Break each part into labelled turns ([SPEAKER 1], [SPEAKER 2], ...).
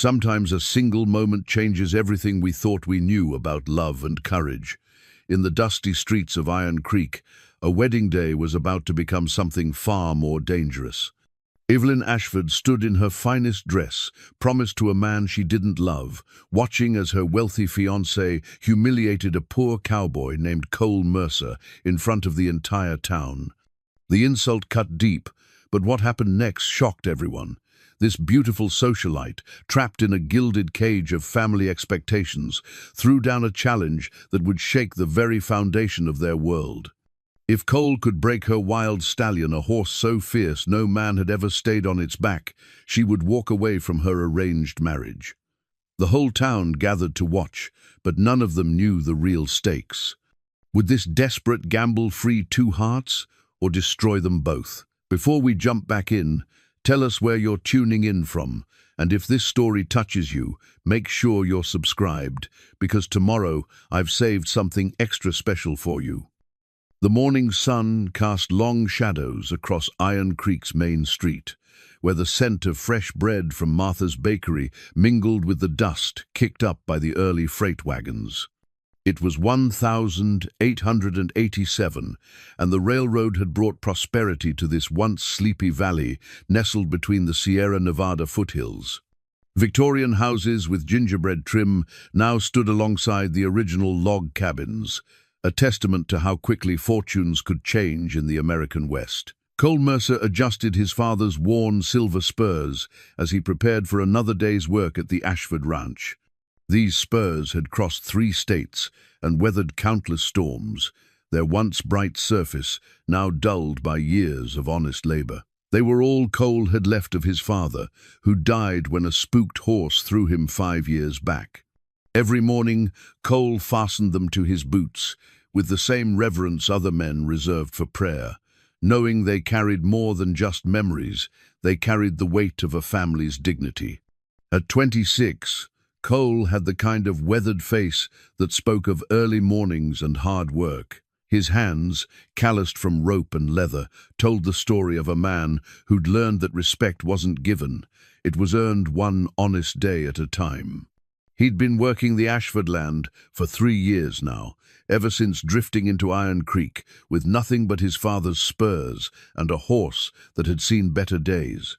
[SPEAKER 1] Sometimes a single moment changes everything we thought we knew about love and courage. In the dusty streets of Iron Creek, a wedding day was about to become something far more dangerous. Evelyn Ashford stood in her finest dress, promised to a man she didn't love, watching as her wealthy fiancé humiliated a poor cowboy named Cole Mercer in front of the entire town. The insult cut deep, but what happened next shocked everyone. This beautiful socialite, trapped in a gilded cage of family expectations, threw down a challenge that would shake the very foundation of their world. If Cole could break her wild stallion, a horse so fierce no man had ever stayed on its back, she would walk away from her arranged marriage. The whole town gathered to watch, but none of them knew the real stakes. Would this desperate gamble free two hearts, or destroy them both? Before we jump back in, tell us where you're tuning in from, and if this story touches you, make sure you're subscribed, because tomorrow I've saved something extra special for you. The morning sun cast long shadows across Iron Creek's main street, where the scent of fresh bread from Martha's bakery mingled with the dust kicked up by the early freight wagons. It was 1887, and the railroad had brought prosperity to this once sleepy valley nestled between the Sierra Nevada foothills. Victorian houses with gingerbread trim now stood alongside the original log cabins, a testament to how quickly fortunes could change in the American West. Cole Mercer adjusted his father's worn silver spurs as he prepared for another day's work at the Ashford Ranch. These spurs had crossed 3 states and weathered countless storms, their once bright surface now dulled by years of honest labor. They were all Cole had left of his father, who died when a spooked horse threw him 5 years back. Every morning, Cole fastened them to his boots, with the same reverence other men reserved for prayer. Knowing they carried more than just memories, they carried the weight of a family's dignity. At 26, Cole had the kind of weathered face that spoke of early mornings and hard work. His hands, calloused from rope and leather, told the story of a man who'd learned that respect wasn't given. It was earned one honest day at a time. He'd been working the Ashford land for 3 years now, ever since drifting into Iron Creek with nothing but his father's spurs and a horse that had seen better days.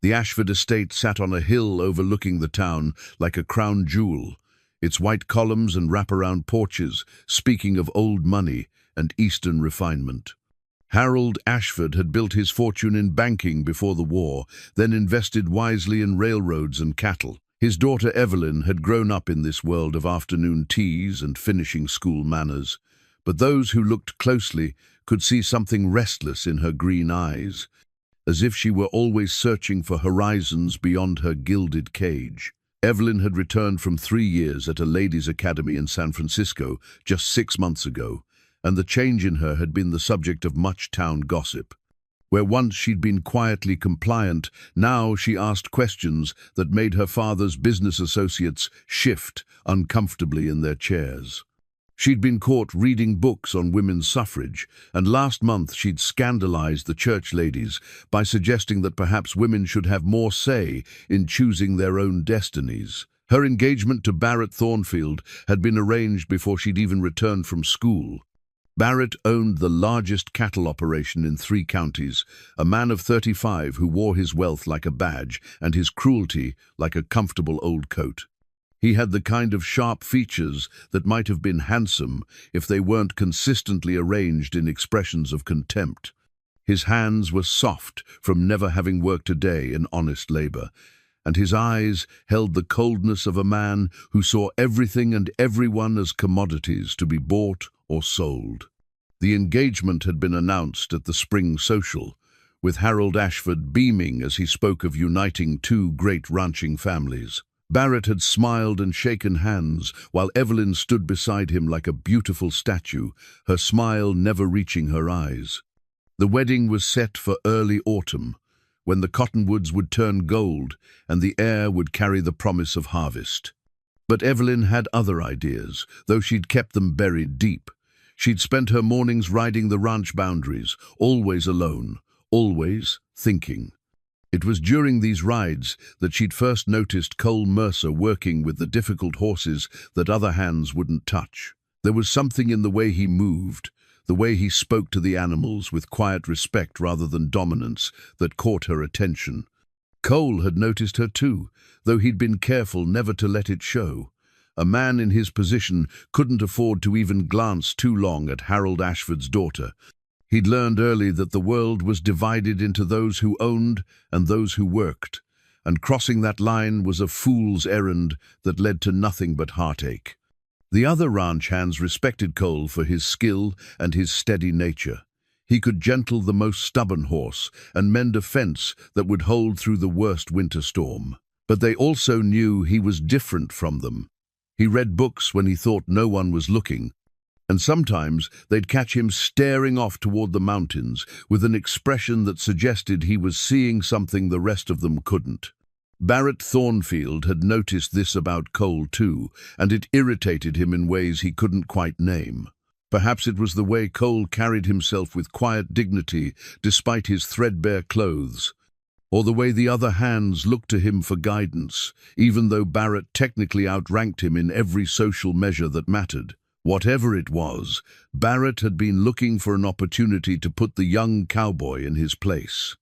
[SPEAKER 1] The Ashford estate sat on a hill overlooking the town like a crown jewel, its white columns and wraparound porches speaking of old money and Eastern refinement. Harold Ashford had built his fortune in banking before the war, then invested wisely in railroads and cattle. His daughter Evelyn had grown up in this world of afternoon teas and finishing school manners, but those who looked closely could see something restless in her green eyes, as if she were always searching for horizons beyond her gilded cage. Evelyn had returned from 3 years at a ladies' academy in San Francisco just 6 months ago, and the change in her had been the subject of much town gossip. Where once she'd been quietly compliant, now she asked questions that made her father's business associates shift uncomfortably in their chairs. She'd been caught reading books on women's suffrage, and last month she'd scandalized the church ladies by suggesting that perhaps women should have more say in choosing their own destinies. Her engagement to Barrett Thornfield had been arranged before she'd even returned from school. Barrett owned the largest cattle operation in 3 counties, a man of 35 who wore his wealth like a badge and his cruelty like a comfortable old coat. He had the kind of sharp features that might have been handsome if they weren't consistently arranged in expressions of contempt. His hands were soft from never having worked a day in honest labor, and his eyes held the coldness of a man who saw everything and everyone as commodities to be bought or sold. The engagement had been announced at the spring social, with Harold Ashford beaming as he spoke of uniting 2 great ranching families. Barrett had smiled and shaken hands, while Evelyn stood beside him like a beautiful statue, her smile never reaching her eyes. The wedding was set for early autumn, when the cottonwoods would turn gold and the air would carry the promise of harvest. But Evelyn had other ideas, though she'd kept them buried deep. She'd spent her mornings riding the ranch boundaries, always alone, always thinking. It was during these rides that she'd first noticed Cole Mercer working with the difficult horses that other hands wouldn't touch. There was something in the way he moved, the way he spoke to the animals with quiet respect rather than dominance, that caught her attention. Cole had noticed her too, though he'd been careful never to let it show. A man in his position couldn't afford to even glance too long at Harold Ashford's daughter. He'd learned early that the world was divided into those who owned and those who worked, and crossing that line was a fool's errand that led to nothing but heartache. The other ranch hands respected Cole for his skill and his steady nature. He could gentle the most stubborn horse and mend a fence that would hold through the worst winter storm. But they also knew he was different from them. He read books when he thought no one was looking, and sometimes they'd catch him staring off toward the mountains with an expression that suggested he was seeing something the rest of them couldn't. Barrett Thornfield had noticed this about Cole too, and it irritated him in ways he couldn't quite name. Perhaps it was the way Cole carried himself with quiet dignity despite his threadbare clothes, or the way the other hands looked to him for guidance, even though Barrett technically outranked him in every social measure that mattered. Whatever it was, Barrett had been looking for an opportunity to put the young cowboy in his place.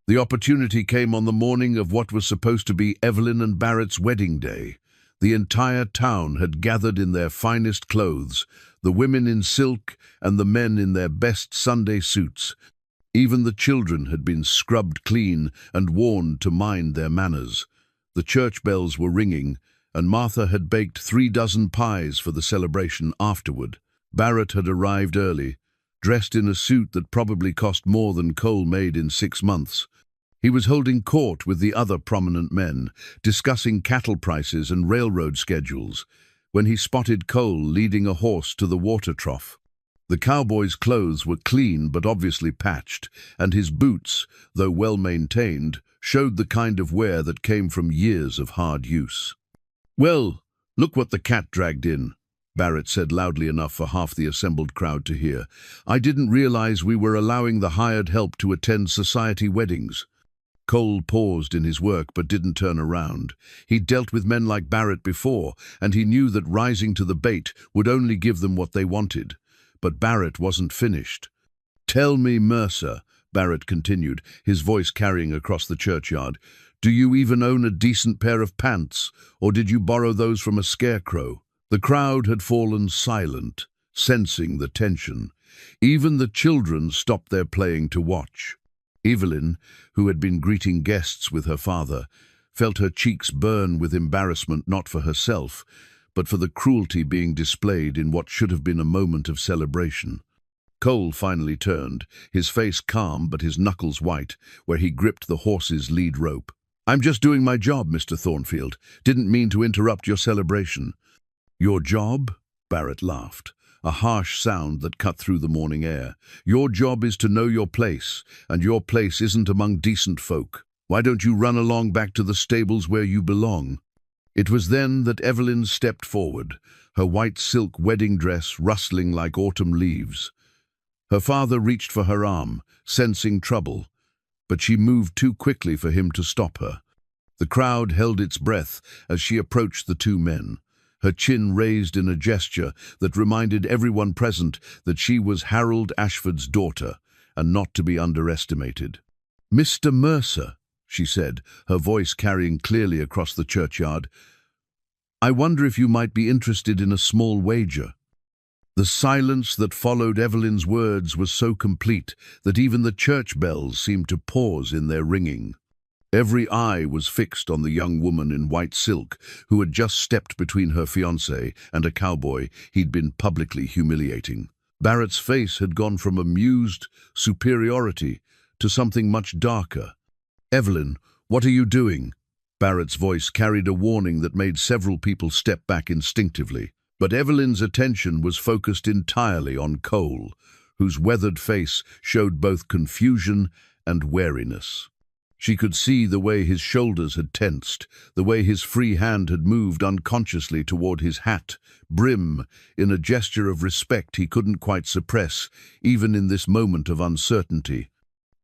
[SPEAKER 1] The opportunity came on the morning of what was supposed to be Evelyn and Barrett's wedding day. The entire town had gathered in their finest clothes, the women in silk and the men in their best Sunday suits. Even the children had been scrubbed clean and warned to mind their manners. The church bells were ringing, and Martha had baked 3 dozen pies for the celebration afterward. Barrett had arrived early, dressed in a suit that probably cost more than Cole made in 6 months. He was holding court with the other prominent men, discussing cattle prices and railroad schedules, when he spotted Cole leading a horse to the water trough. The cowboy's clothes were clean but obviously patched, and his boots, though well-maintained, showed the kind of wear that came from years of hard use. "Well, look what the cat dragged in," Barrett said loudly enough for half the assembled crowd to hear. "I didn't realize we were allowing the hired help to attend society weddings." Cole paused in his work but didn't turn around. He'd dealt with men like Barrett before, and he knew that rising to the bait would only give them what they wanted. But Barrett wasn't finished. "Tell me, Mercer," Barrett continued, his voice carrying across the churchyard, "do you even own a decent pair of pants, or did you borrow those from a scarecrow?" The crowd had fallen silent, sensing the tension. Even the children stopped their playing to watch. Evelyn, who had been greeting guests with her father, felt her cheeks burn with embarrassment not for herself, but for the cruelty being displayed in what should have been a moment of celebration. Cole finally turned, his face calm but his knuckles white, where he gripped the horse's lead rope. "I'm just doing my job, Mr. Thornfield. Didn't mean to interrupt your celebration." "Your job?" Barrett laughed, a harsh sound that cut through the morning air. "Your job is to know your place, and your place isn't among decent folk. Why don't you run along back to the stables where you belong?" It was then that Evelyn stepped forward, her white silk wedding dress rustling like autumn leaves. Her father reached for her arm, sensing trouble, but she moved too quickly for him to stop her. The crowd held its breath as she approached the two men, her chin raised in a gesture that reminded everyone present that she was Harold Ashford's daughter and not to be underestimated. "Mr. Mercer," she said, her voice carrying clearly across the churchyard, "I wonder if you might be interested in a small wager." The silence that followed Evelyn's words was so complete that even the church bells seemed to pause in their ringing. Every eye was fixed on the young woman in white silk who had just stepped between her fiancé and a cowboy he'd been publicly humiliating. Barrett's face had gone from amused superiority to something much darker. "Evelyn, what are you doing?" Barrett's voice carried a warning that made several people step back instinctively. But Evelyn's attention was focused entirely on Cole, whose weathered face showed both confusion and wariness. She could see the way his shoulders had tensed, the way his free hand had moved unconsciously toward his hat, brim, in a gesture of respect he couldn't quite suppress, even in this moment of uncertainty.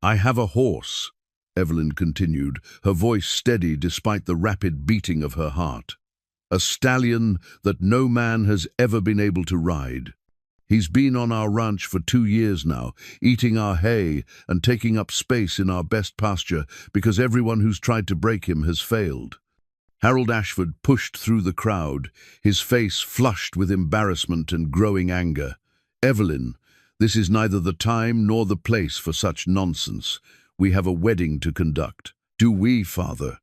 [SPEAKER 1] "I have a horse," Evelyn continued, her voice steady despite the rapid beating of her heart. A stallion that no man has ever been able to ride. He's been on our ranch for 2 years now, eating our hay and taking up space in our best pasture because everyone who's tried to break him has failed. Harold Ashford pushed through the crowd, his face flushed with embarrassment and growing anger. Evelyn, this is neither the time nor the place for such nonsense. We have a wedding to conduct. Do we, father?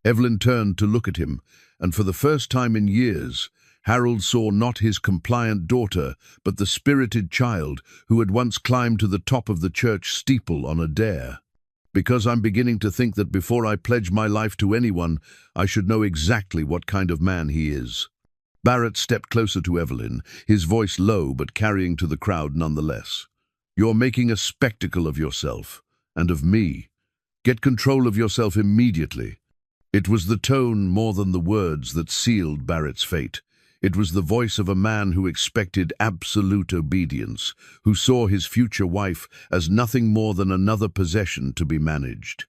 [SPEAKER 1] Evelyn turned to look at him, and for the first time in years, Harold saw not his compliant daughter, but the spirited child who had once climbed to the top of the church steeple on a dare. Because I'm beginning to think that before I pledge my life to anyone, I should know exactly what kind of man he is. Barrett stepped closer to Evelyn, his voice low but carrying to the crowd nonetheless. You're making a spectacle of yourself, and of me. Get control of yourself immediately. It was the tone more than the words that sealed Barrett's fate. It was the voice of a man who expected absolute obedience, who saw his future wife as nothing more than another possession to be managed.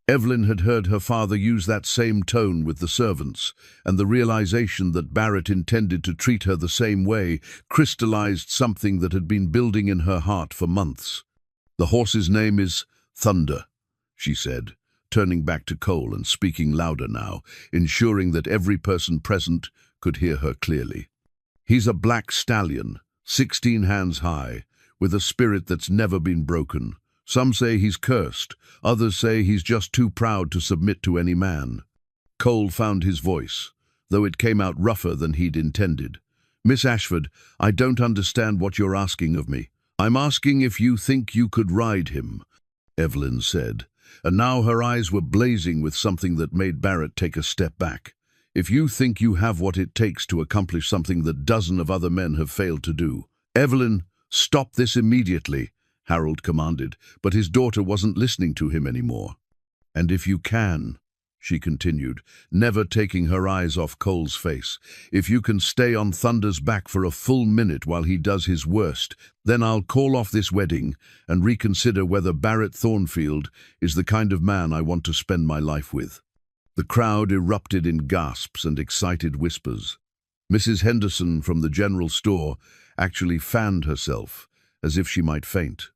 [SPEAKER 1] Evelyn had heard her father use that same tone with the servants, and the realization that Barrett intended to treat her the same way crystallized something that had been building in her heart for months. The horse's name is Thunder, she said, turning back to Cole and speaking louder now, ensuring that every person present could hear her clearly. He's a black stallion, 16 hands high, with a spirit that's never been broken. Some say he's cursed, others say he's just too proud to submit to any man. Cole found his voice, though it came out rougher than he'd intended. Miss Ashford, I don't understand what you're asking of me. I'm asking if you think you could ride him, Evelyn said, and now her eyes were blazing with something that made Barrett take a step back. If you think you have what it takes to accomplish something that dozens of other men have failed to do. Evelyn, stop this immediately, Harold commanded, but his daughter wasn't listening to him anymore. And if you can, she continued, never taking her eyes off Cole's face, if you can stay on Thunder's back for a full minute while he does his worst, then I'll call off this wedding and reconsider whether Barrett Thornfield is the kind of man I want to spend my life with. The crowd erupted in gasps and excited whispers. Mrs. Henderson from the general store actually fanned herself, as if she might faint.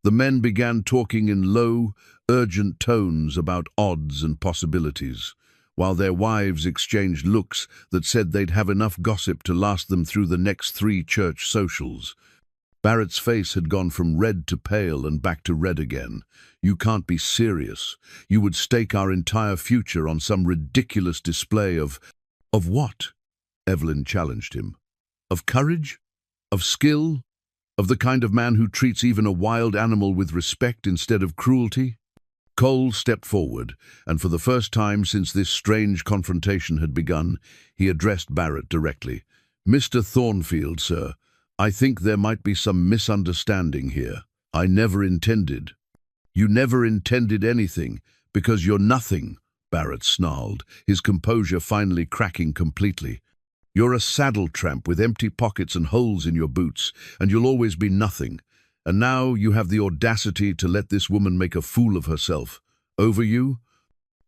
[SPEAKER 1] The men began talking in low, urgent tones about odds and possibilities, while their wives exchanged looks that said they'd have enough gossip to last them through the next 3 church socials. Barrett's face had gone from red to pale and back to red again. You can't be serious. You would stake our entire future on some ridiculous display of what? Evelyn challenged him. Of courage? Of skill? Of the kind of man who treats even a wild animal with respect instead of cruelty? Cole stepped forward, and for the first time since this strange confrontation had begun, he addressed Barrett directly. Mr. Thornfield, sir, I think there might be some misunderstanding here. I never intended. You never intended anything, because you're nothing, Barrett snarled, his composure finally cracking completely. You're a saddle tramp with empty pockets and holes in your boots, and you'll always be nothing. And now you have the audacity to let this woman make a fool of herself. Over you?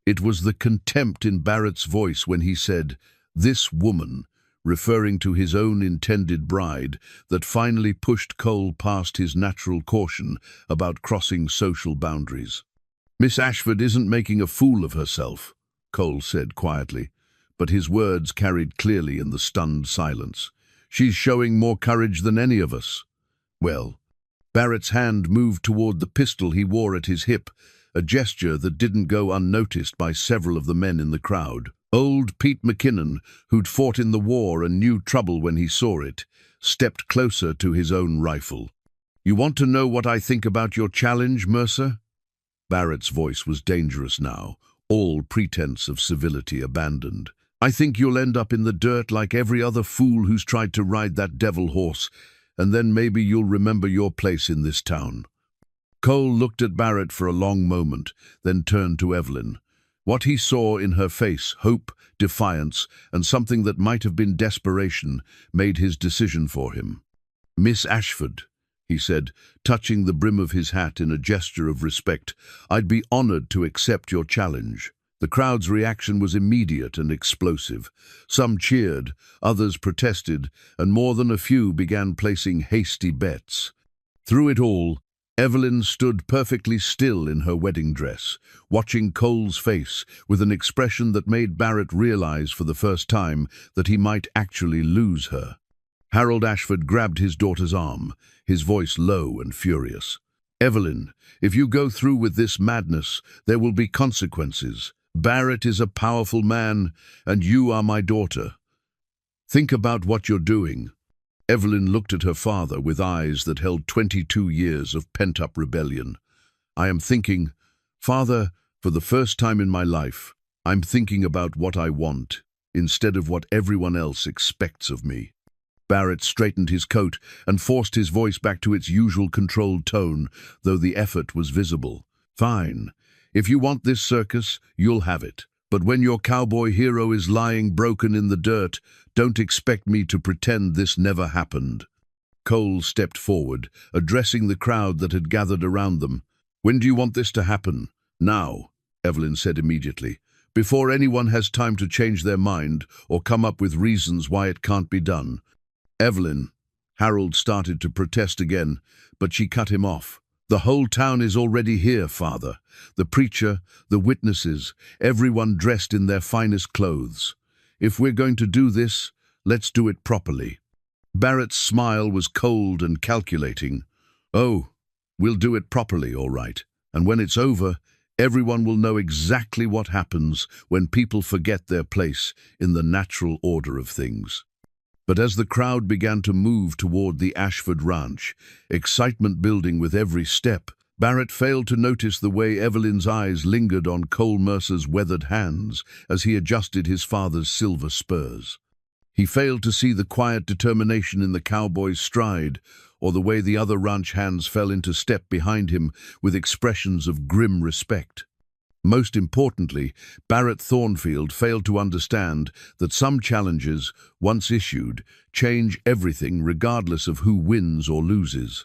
[SPEAKER 1] It was the contempt in Barrett's voice when he said, "This woman," referring to his own intended bride, that finally pushed Cole past his natural caution about crossing social boundaries. Miss Ashford isn't making a fool of herself, Cole said quietly, but his words carried clearly in the stunned silence. She's showing more courage than any of us. Well, Barrett's hand moved toward the pistol he wore at his hip, a gesture that didn't go unnoticed by several of the men in the crowd. Old Pete McKinnon, who'd fought in the war and knew trouble when he saw it, stepped closer to his own rifle. You want to know what I think about your challenge, Mercer? Barrett's voice was dangerous now, all pretense of civility abandoned. I think you'll end up in the dirt like every other fool who's tried to ride that devil horse, and then maybe you'll remember your place in this town. Cole looked at Barrett for a long moment, then turned to Evelyn. What he saw in her face, hope, defiance, and something that might have been desperation, made his decision for him. Miss Ashford, he said, touching the brim of his hat in a gesture of respect. "I'd be honored to accept your challenge." The crowd's reaction was immediate and explosive. Some cheered, others protested, and more than a few began placing hasty bets. Through it all, Evelyn stood perfectly still in her wedding dress, watching Cole's face with an expression that made Barrett realize for the first time that he might actually lose her. Harold Ashford grabbed his daughter's arm, his voice low and furious. "Evelyn, if you go through with this madness, there will be consequences. Barrett is a powerful man, and you are my daughter. Think about what you're doing." Evelyn looked at her father with eyes that held 22 years of pent-up rebellion. "I am thinking, Father, for the first time in my life, I'm thinking about what I want, instead of what everyone else expects of me." Barrett straightened his coat and forced his voice back to its usual controlled tone, though the effort was visible. "Fine. If you want this circus, you'll have it. But when your cowboy hero is lying broken in the dirt, don't expect me to pretend this never happened." Cole stepped forward, addressing the crowd that had gathered around them. "When do you want this to happen?" "Now," Evelyn said immediately, "before anyone has time to change their mind or come up with reasons why it can't be done." "Evelyn," Harold started to protest again, but she cut him off. "The whole town is already here, Father. The preacher, the witnesses, everyone dressed in their finest clothes. If we're going to do this, let's do it properly." Barrett's smile was cold and calculating. "Oh, we'll do it properly, all right. And when it's over, everyone will know exactly what happens when people forget their place in the natural order of things." But as the crowd began to move toward the Ashford Ranch, excitement building with every step, Barrett failed to notice the way Evelyn's eyes lingered on Cole Mercer's weathered hands as he adjusted his father's silver spurs. He failed to see the quiet determination in the cowboy's stride, or the way the other ranch hands fell into step behind him with expressions of grim respect. Most importantly, Barrett Thornfield failed to understand that some challenges, once issued, change everything regardless of who wins or loses.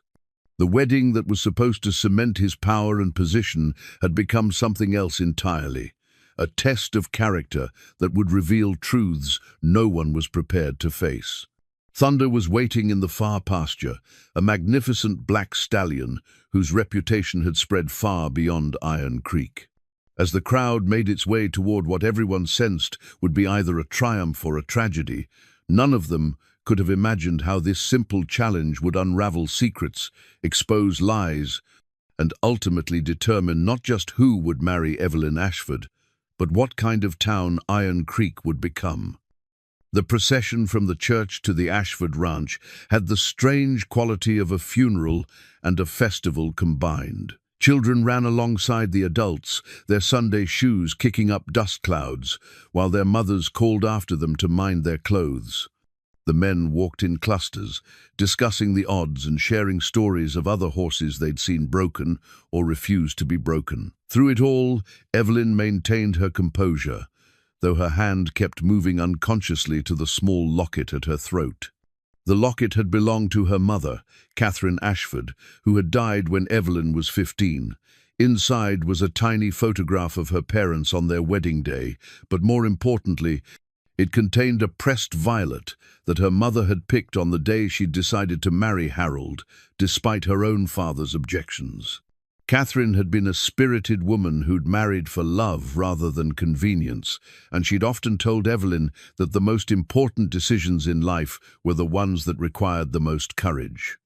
[SPEAKER 1] The wedding that was supposed to cement his power and position had become something else entirely, a test of character that would reveal truths no one was prepared to face. Thunder was waiting in the far pasture, a magnificent black stallion whose reputation had spread far beyond Iron Creek. As the crowd made its way toward what everyone sensed would be either a triumph or a tragedy, none of them could have imagined how this simple challenge would unravel secrets, expose lies, and ultimately determine not just who would marry Evelyn Ashford, but what kind of town Iron Creek would become. The procession from the church to the Ashford Ranch had the strange quality of a funeral and a festival combined. Children ran alongside the adults, their Sunday shoes kicking up dust clouds, while their mothers called after them to mind their clothes. The men walked in clusters, discussing the odds and sharing stories of other horses they'd seen broken or refused to be broken. Through it all, Evelyn maintained her composure, though her hand kept moving unconsciously to the small locket at her throat. The locket had belonged to her mother, Catherine Ashford, who had died when Evelyn was 15. Inside was a tiny photograph of her parents on their wedding day, but more importantly, it contained a pressed violet that her mother had picked on the day she'd decided to marry Harold, despite her own father's objections. Catherine had been a spirited woman who'd married for love rather than convenience, and she'd often told Evelyn that the most important decisions in life were the ones that required the most courage.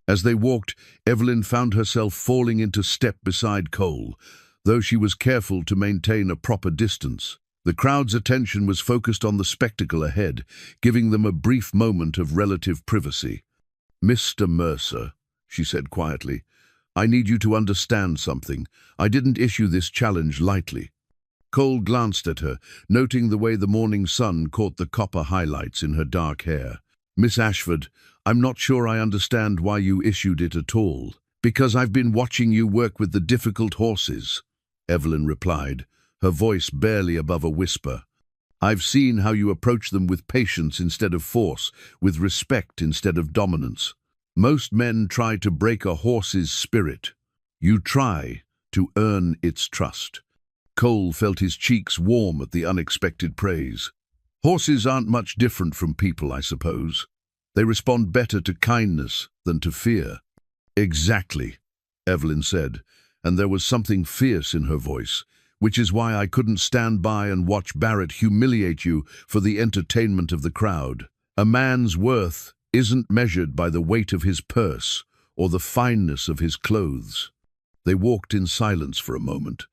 [SPEAKER 1] As they walked, Evelyn found herself falling into step beside Cole, though she was careful to maintain a proper distance. The crowd's attention was focused on the spectacle ahead, giving them a brief moment of relative privacy. "Mr. Mercer," she said quietly, "I need you to understand something. I didn't issue this challenge lightly." Cole glanced at her, noting the way the morning sun caught the copper highlights in her dark hair. "Miss Ashford, I'm not sure I understand why you issued it at all." "Because I've been watching you work with the difficult horses," Evelyn replied, her voice barely above a whisper. "I've seen how you approach them with patience instead of force, with respect instead of dominance." Most men try to break a horse's spirit. You try to earn its trust. Cole felt his cheeks warm at the unexpected praise. Horses aren't much different from people, I suppose. They respond better to kindness than to fear. Exactly, Evelyn said, and there was something fierce in her voice, which is why I couldn't stand by and watch Barrett humiliate you for the entertainment of the crowd. A man's worth isn't measured by the weight of his purse or the fineness of his clothes. They walked in silence for a moment,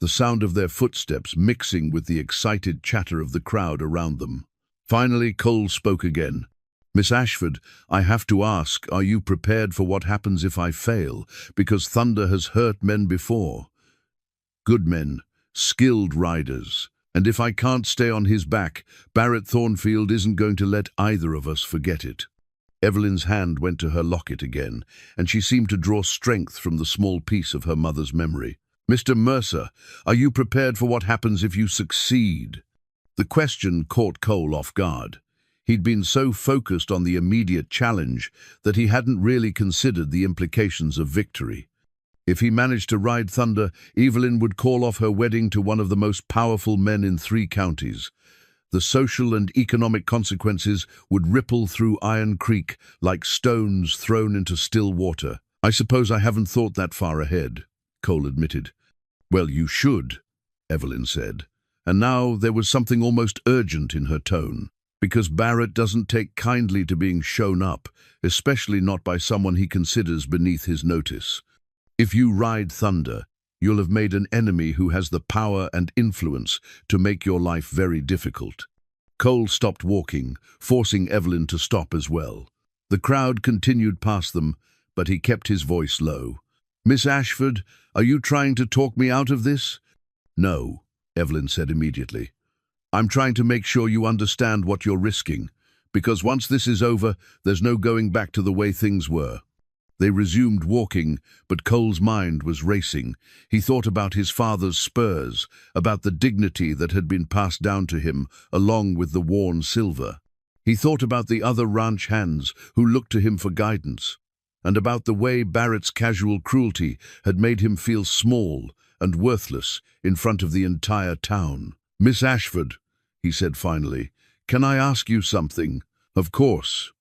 [SPEAKER 1] the sound of their footsteps mixing with the excited chatter of the crowd around them. Finally, Cole spoke again. Miss Ashford, I have to ask, are you prepared for what happens if I fail? Because Thunder has hurt men before. Good men, skilled riders. And if I can't stay on his back, Barrett Thornfield isn't going to let either of us forget it. Evelyn's hand went to her locket again, and she seemed to draw strength from the small piece of her mother's memory. Mr. Mercer, are you prepared for what happens if you succeed? The question caught Cole off guard. He'd been so focused on the immediate challenge that he hadn't really considered the implications of victory. If he managed to ride Thunder, Evelyn would call off her wedding to one of the most powerful men in 3 counties. The social and economic consequences would ripple through Iron Creek like stones thrown into still water. I suppose I haven't thought that far ahead, Cole admitted. Well, you should, Evelyn said. And now there was something almost urgent in her tone. Because Barrett doesn't take kindly to being shown up, especially not by someone he considers beneath his notice. If you ride Thunder, you'll have made an enemy who has the power and influence to make your life very difficult. Cole stopped walking, forcing Evelyn to stop as well. The crowd continued past them, but he kept his voice low. Miss Ashford, are you trying to talk me out of this? No, Evelyn said immediately. I'm trying to make sure you understand what you're risking, because once this is over, there's no going back to the way things were. They resumed walking, but Cole's mind was racing. He thought about his father's spurs, about the dignity that had been passed down to him, along with the worn silver. He thought about the other ranch hands who looked to him for guidance, and about the way Barrett's casual cruelty had made him feel small and worthless in front of the entire town. Miss Ashford, he said finally, can I ask you something? Of course.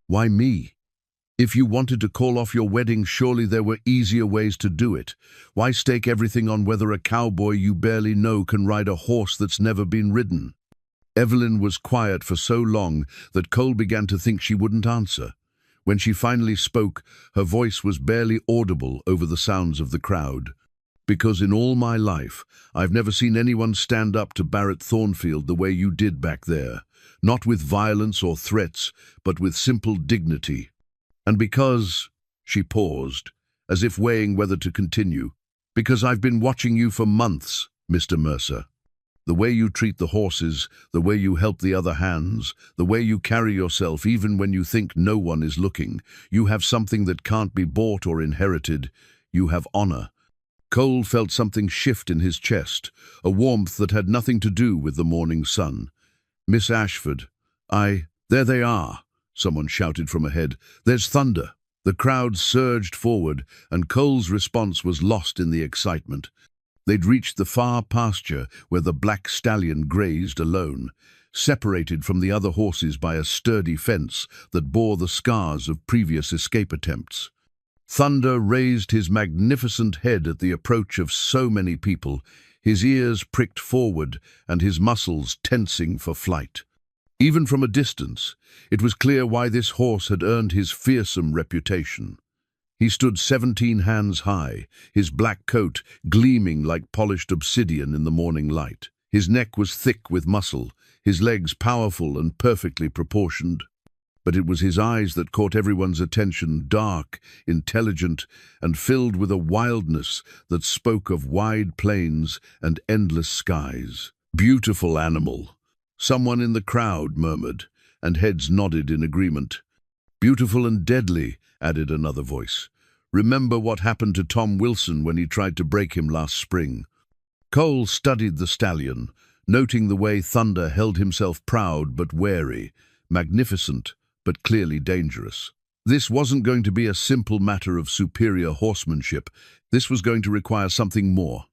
[SPEAKER 1] Why me? If you wanted to call off your wedding, surely there were easier ways to do it. Why stake everything on whether a cowboy you barely know can ride a horse that's never been ridden? Evelyn was quiet for so long that Cole began to think she wouldn't answer. When she finally spoke, her voice was barely audible over the sounds of the crowd. Because in all my life, I've never seen anyone stand up to Barrett Thornfield the way you did back there. Not with violence or threats, but with simple dignity. And because, she paused, as if weighing whether to continue, because I've been watching you for months, Mr. Mercer. The way you treat the horses, the way you help the other hands, the way you carry yourself even when you think no one is looking, you have something that can't be bought or inherited. You have honor. Cole felt something shift in his chest, a warmth that had nothing to do with the morning sun. Miss Ashford, there they are, someone shouted from ahead. There's Thunder. The crowd surged forward, and Cole's response was lost in the excitement. They'd reached the far pasture where the black stallion grazed alone, separated from the other horses by a sturdy fence that bore the scars of previous escape attempts. Thunder raised his magnificent head at the approach of so many people, his ears pricked forward and his muscles tensing for flight. Even from a distance, it was clear why this horse had earned his fearsome reputation. He stood 17 hands high, his black coat gleaming like polished obsidian in the morning light. His neck was thick with muscle, his legs powerful and perfectly proportioned. But it was his eyes that caught everyone's attention, dark, intelligent, and filled with a wildness that spoke of wide plains and endless skies. Beautiful animal, someone in the crowd murmured, and heads nodded in agreement. Beautiful and deadly, added another voice. Remember what happened to Tom Wilson when he tried to break him last spring. Cole studied the stallion, noting the way Thunder held himself proud but wary, magnificent, but clearly dangerous. This wasn't going to be a simple matter of superior horsemanship. This was going to require something more.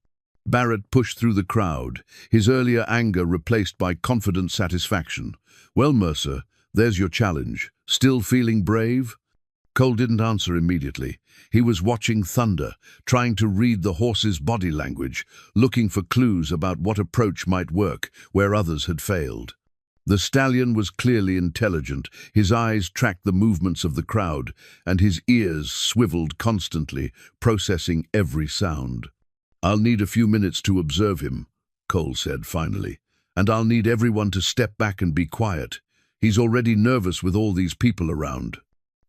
[SPEAKER 1] Barrett pushed through the crowd, his earlier anger replaced by confident satisfaction. "Well, Mercer, there's your challenge. Still feeling brave?" Cole didn't answer immediately. He was watching Thunder, trying to read the horse's body language, looking for clues about what approach might work where others had failed. The stallion was clearly intelligent. His eyes tracked the movements of the crowd, and his ears swiveled constantly, processing every sound. "I'll need a few minutes to observe him," Cole said finally, "and I'll need everyone to step back and be quiet. He's already nervous with all these people around."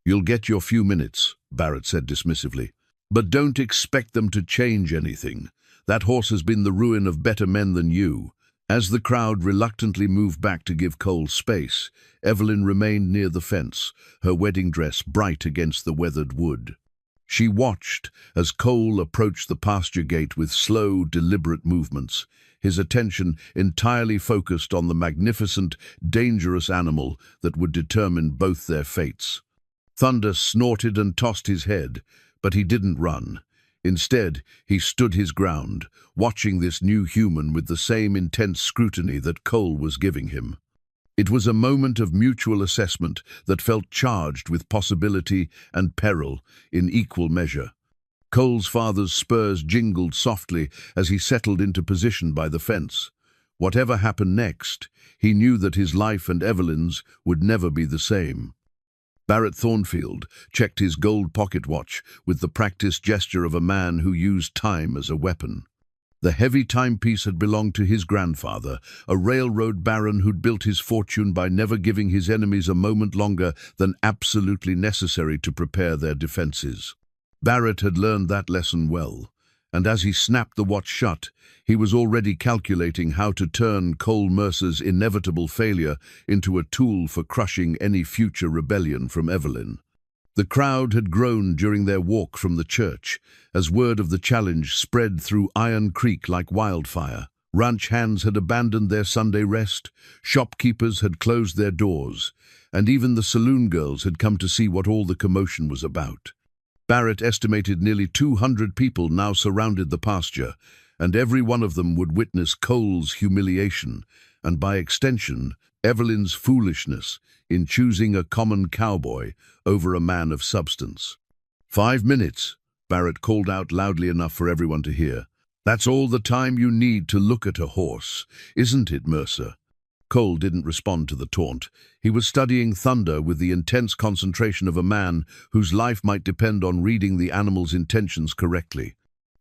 [SPEAKER 1] "You'll get your few minutes," Barrett said dismissively. "But don't expect them to change anything. That horse has been the ruin of better men than you." As the crowd reluctantly moved back to give Cole space, Evelyn remained near the fence, her wedding dress bright against the weathered wood. She watched as Cole approached the pasture gate with slow, deliberate movements, his attention entirely focused on the magnificent, dangerous animal that would determine both their fates. Thunder snorted and tossed his head, but he didn't run. Instead, he stood his ground, watching this new human with the same intense scrutiny that Cole was giving him. It was a moment of mutual assessment that felt charged with possibility and peril in equal measure. Cole's father's spurs jingled softly as he settled into position by the fence. Whatever happened next, he knew that his life and Evelyn's would never be the same. Barrett Thornfield checked his gold pocket watch with the practiced gesture of a man who used time as a weapon. The heavy timepiece had belonged to his grandfather, a railroad baron who'd built his fortune by never giving his enemies a moment longer than absolutely necessary to prepare their defenses. Barrett had learned that lesson well, and as he snapped the watch shut, he was already calculating how to turn Cole Mercer's inevitable failure into a tool for crushing any future rebellion from Evelyn. The crowd had grown during their walk from the church, as word of the challenge spread through Iron Creek like wildfire. Ranch hands had abandoned their Sunday rest, shopkeepers had closed their doors, and even the saloon girls had come to see what all the commotion was about. Barrett estimated nearly 200 people now surrounded the pasture, and every one of them would witness Cole's humiliation, and by extension, Evelyn's foolishness in choosing a common cowboy over a man of substance. 5 minutes, Barrett called out loudly enough for everyone to hear. "That's all the time you need to look at a horse, isn't it, Mercer?" Cole didn't respond to the taunt. He was studying Thunder with the intense concentration of a man whose life might depend on reading the animal's intentions correctly.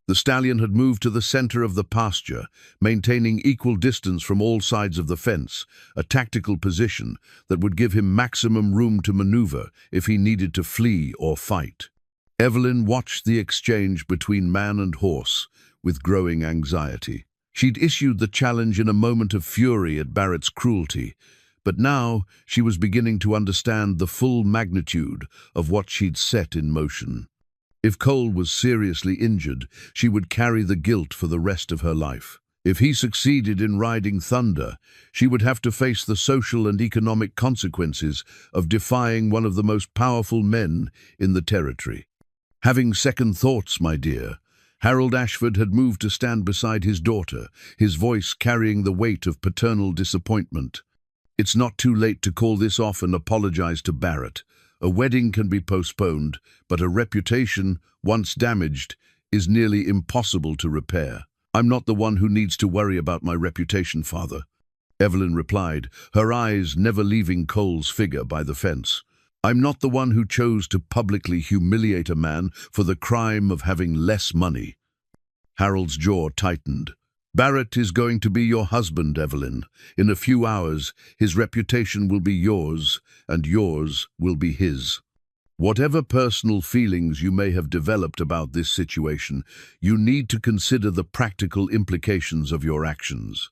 [SPEAKER 1] The stallion had moved to the center of the pasture, maintaining equal distance from all sides of the fence, a tactical position that would give him maximum room to maneuver if he needed to flee or fight. Evelyn watched the exchange between man and horse with growing anxiety. She'd issued the challenge in a moment of fury at Barrett's cruelty, but now she was beginning to understand the full magnitude of what she'd set in motion. If Cole was seriously injured, she would carry the guilt for the rest of her life. If he succeeded in riding Thunder, she would have to face the social and economic consequences of defying one of the most powerful men in the territory. "Having second thoughts, my dear." Harold Ashford had moved to stand beside his daughter, his voice carrying the weight of paternal disappointment. "It's not too late to call this off and apologize to Barrett. A wedding can be postponed, but a reputation, once damaged, is nearly impossible to repair." "I'm not the one who needs to worry about my reputation, Father," Evelyn replied, her eyes never leaving Cole's figure by the fence. "I'm not the one who chose to publicly humiliate a man for the crime of having less money." Harold's jaw tightened. "Barrett is going to be your husband, Evelyn. In a few hours, his reputation will be yours, and yours will be his. Whatever personal feelings you may have developed about this situation, you need to consider the practical implications of your actions."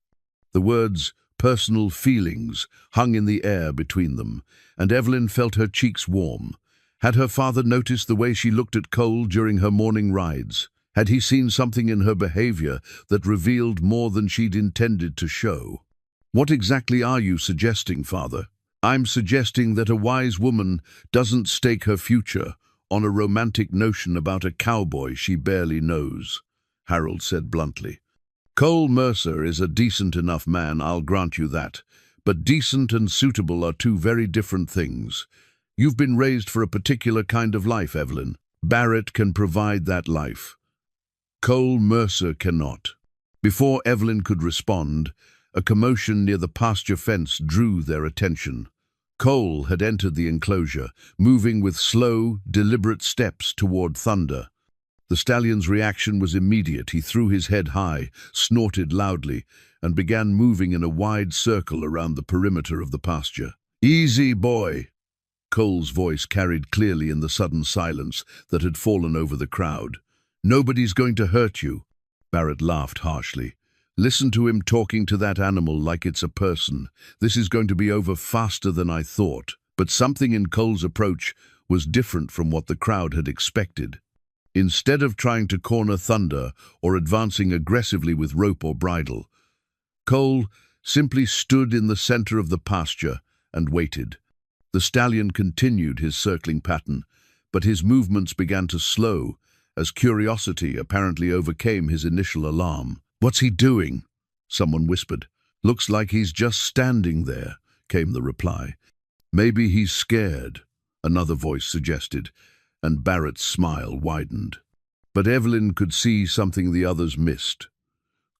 [SPEAKER 1] The words, personal feelings, hung in the air between them, and Evelyn felt her cheeks warm. Had her father noticed the way she looked at Cole during her morning rides? Had he seen something in her behavior that revealed more than she'd intended to show? "What exactly are you suggesting, Father?" I'm suggesting that a wise woman doesn't stake her future on a romantic notion about a cowboy she barely knows, Harold said bluntly. Cole Mercer is a decent enough man, I'll grant you that, but decent and suitable are two very different things. You've been raised for a particular kind of life, Evelyn. Barrett can provide that life. Cole Mercer cannot. Before Evelyn could respond, a commotion near the pasture fence drew their attention. Cole had entered the enclosure, moving with slow, deliberate steps toward Thunder. The stallion's reaction was immediate. He threw his head high, snorted loudly, and began moving in a wide circle around the perimeter of the pasture. "Easy, boy!" Cole's voice carried clearly in the sudden silence that had fallen over the crowd. "Nobody's going to hurt you." Barrett laughed harshly. "Listen to him talking to that animal like it's a person. This is going to be over faster than I thought." But something in Cole's approach was different from what the crowd had expected. Instead of trying to corner Thunder or advancing aggressively with rope or bridle, Cole simply stood in the center of the pasture and waited. The stallion continued his circling pattern, but his movements began to slow as curiosity apparently overcame his initial alarm. "What's he doing?" someone whispered. "Looks like he's just standing there," came the reply. "Maybe he's scared," another voice suggested, and Barrett's smile widened. But Evelyn could see something the others missed.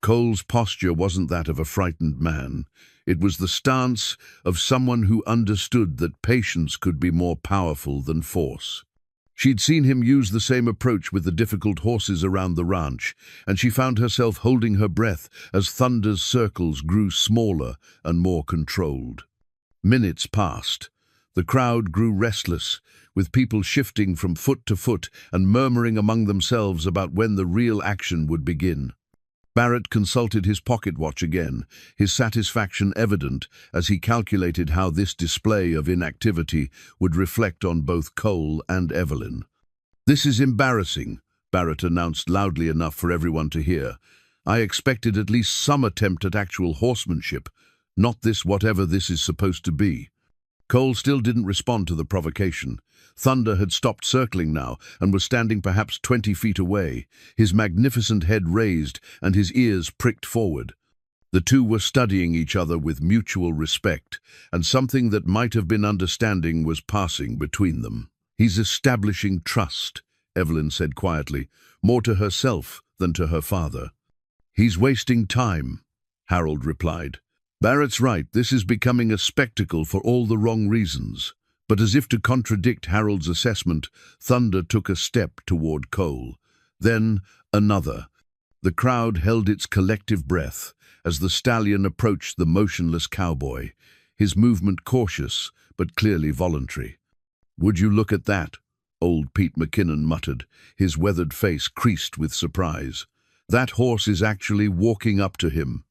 [SPEAKER 1] Cole's posture wasn't that of a frightened man. It was the stance of someone who understood that patience could be more powerful than force. She'd seen him use the same approach with the difficult horses around the ranch, and she found herself holding her breath as Thunder's circles grew smaller and more controlled. Minutes passed. The crowd grew restless, with people shifting from foot to foot and murmuring among themselves about when the real action would begin. Barrett consulted his pocket watch again, his satisfaction evident as he calculated how this display of inactivity would reflect on both Cole and Evelyn. "This is embarrassing," Barrett announced loudly enough for everyone to hear. "I expected at least some attempt at actual horsemanship, not this whatever this is supposed to be." Cole still didn't respond to the provocation. Thunder had stopped circling now and was standing perhaps 20 feet away, his magnificent head raised and his ears pricked forward. The two were studying each other with mutual respect, and something that might have been understanding was passing between them. "He's establishing trust," Evelyn said quietly, more to herself than to her father. "He's wasting time," Harold replied. "Barrett's right, this is becoming a spectacle for all the wrong reasons." But as if to contradict Harold's assessment, Thunder took a step toward Cole. Then another. The crowd held its collective breath as the stallion approached the motionless cowboy, his movement cautious but clearly voluntary. "Would you look at that?" old Pete McKinnon muttered, his weathered face creased with surprise. "That horse is actually walking up to him."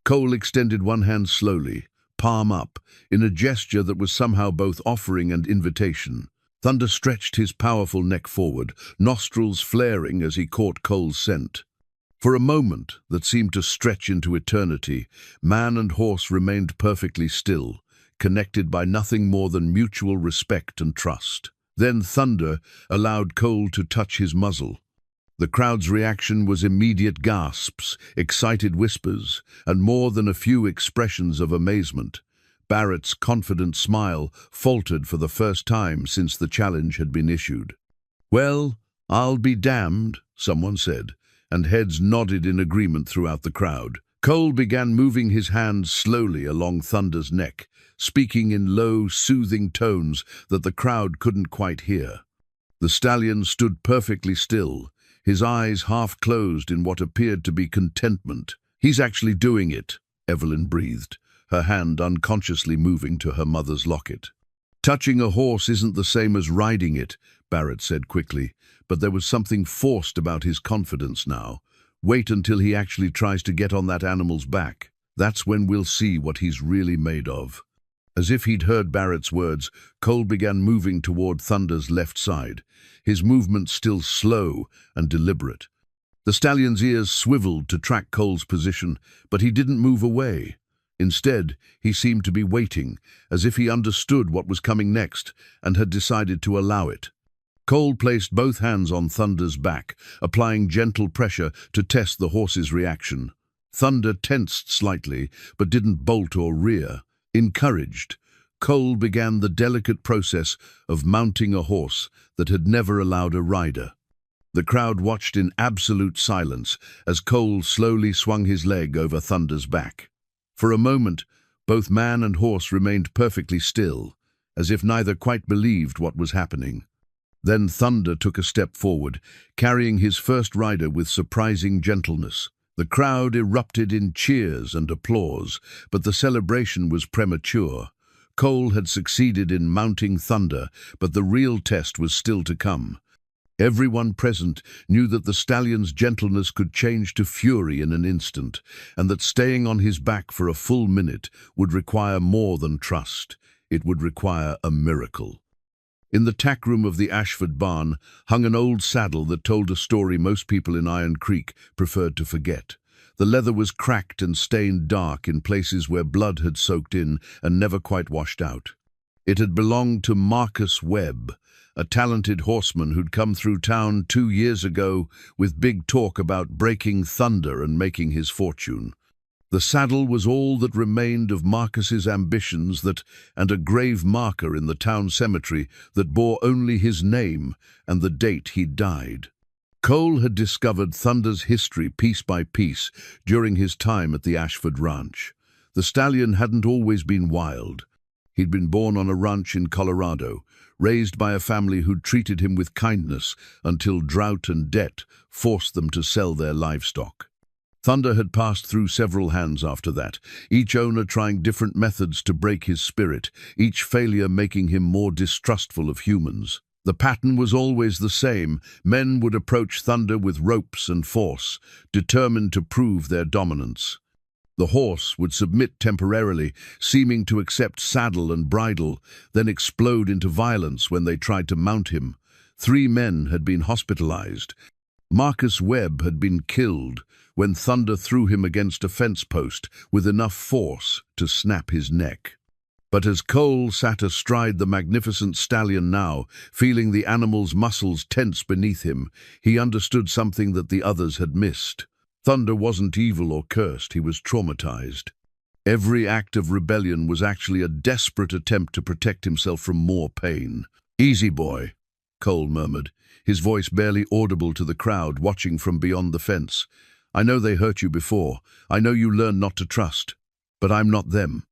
[SPEAKER 1] Cole extended one hand slowly, palm up, in a gesture that was somehow both offering and invitation. Thunder stretched his powerful neck forward, nostrils flaring as he caught Cole's scent. For a moment that seemed to stretch into eternity, man and horse remained perfectly still, connected by nothing more than mutual respect and trust. Then Thunder allowed Cole to touch his muzzle. The crowd's reaction was immediate gasps, excited whispers, and more than a few expressions of amazement. Barrett's confident smile faltered for the first time since the challenge had been issued. "Well, I'll be damned," someone said, and heads nodded in agreement throughout the crowd. Cole began moving his hands slowly along Thunder's neck, speaking in low, soothing tones that the crowd couldn't quite hear. The stallion stood perfectly still, his eyes half closed in what appeared to be contentment. "He's actually doing it," Evelyn breathed, her hand unconsciously moving to her mother's locket. "Touching a horse isn't the same as riding it," Barrett said quickly, but there was something forced about his confidence now. "Wait until he actually tries to get on that animal's back. That's when we'll see what he's really made of." As if he'd heard Barrett's words, Cole began moving toward Thunder's left side, his movement still slow and deliberate. The stallion's ears swiveled to track Cole's position, but he didn't move away. Instead, he seemed to be waiting, as if he understood what was coming next and had decided to allow it. Cole placed both hands on Thunder's back, applying gentle pressure to test the horse's reaction. Thunder tensed slightly, but didn't bolt or rear. Encouraged, Cole began the delicate process of mounting a horse that had never allowed a rider. The crowd watched in absolute silence as Cole slowly swung his leg over Thunder's back. For a moment, both man and horse remained perfectly still, as if neither quite believed what was happening. Then Thunder took a step forward, carrying his first rider with surprising gentleness. The crowd erupted in cheers and applause, but the celebration was premature. Cole had succeeded in mounting Thunder, but the real test was still to come. Everyone present knew that the stallion's gentleness could change to fury in an instant, and that staying on his back for a full minute would require more than trust. It would require a miracle. In the tack room of the Ashford barn hung an old saddle that told a story most people in Iron Creek preferred to forget. The leather was cracked and stained dark in places where blood had soaked in and never quite washed out. It had belonged to Marcus Webb, a talented horseman who'd come through town 2 years ago with big talk about breaking Thunder and making his fortune. The saddle was all that remained of Marcus's ambitions and a grave marker in the town cemetery that bore only his name and the date he died. Cole had discovered Thunder's history piece by piece during his time at the Ashford Ranch. The stallion hadn't always been wild. He'd been born on a ranch in Colorado, raised by a family who'd treated him with kindness until drought and debt forced them to sell their livestock. Thunder had passed through several hands after that, each owner trying different methods to break his spirit, each failure making him more distrustful of humans. The pattern was always the same. Men would approach Thunder with ropes and force, determined to prove their dominance. The horse would submit temporarily, seeming to accept saddle and bridle, then explode into violence when they tried to mount him. 3 men had been hospitalized. Marcus Webb had been killed when Thunder threw him against a fence post with enough force to snap his neck. But as Cole sat astride the magnificent stallion now, feeling the animal's muscles tense beneath him, he understood something that the others had missed. Thunder wasn't evil or cursed, he was traumatized. Every act of rebellion was actually a desperate attempt to protect himself from more pain. "Easy, boy," Cole murmured, his voice barely audible to the crowd watching from beyond the fence. "I know they hurt you before. I know you learned not to trust. But I'm not them."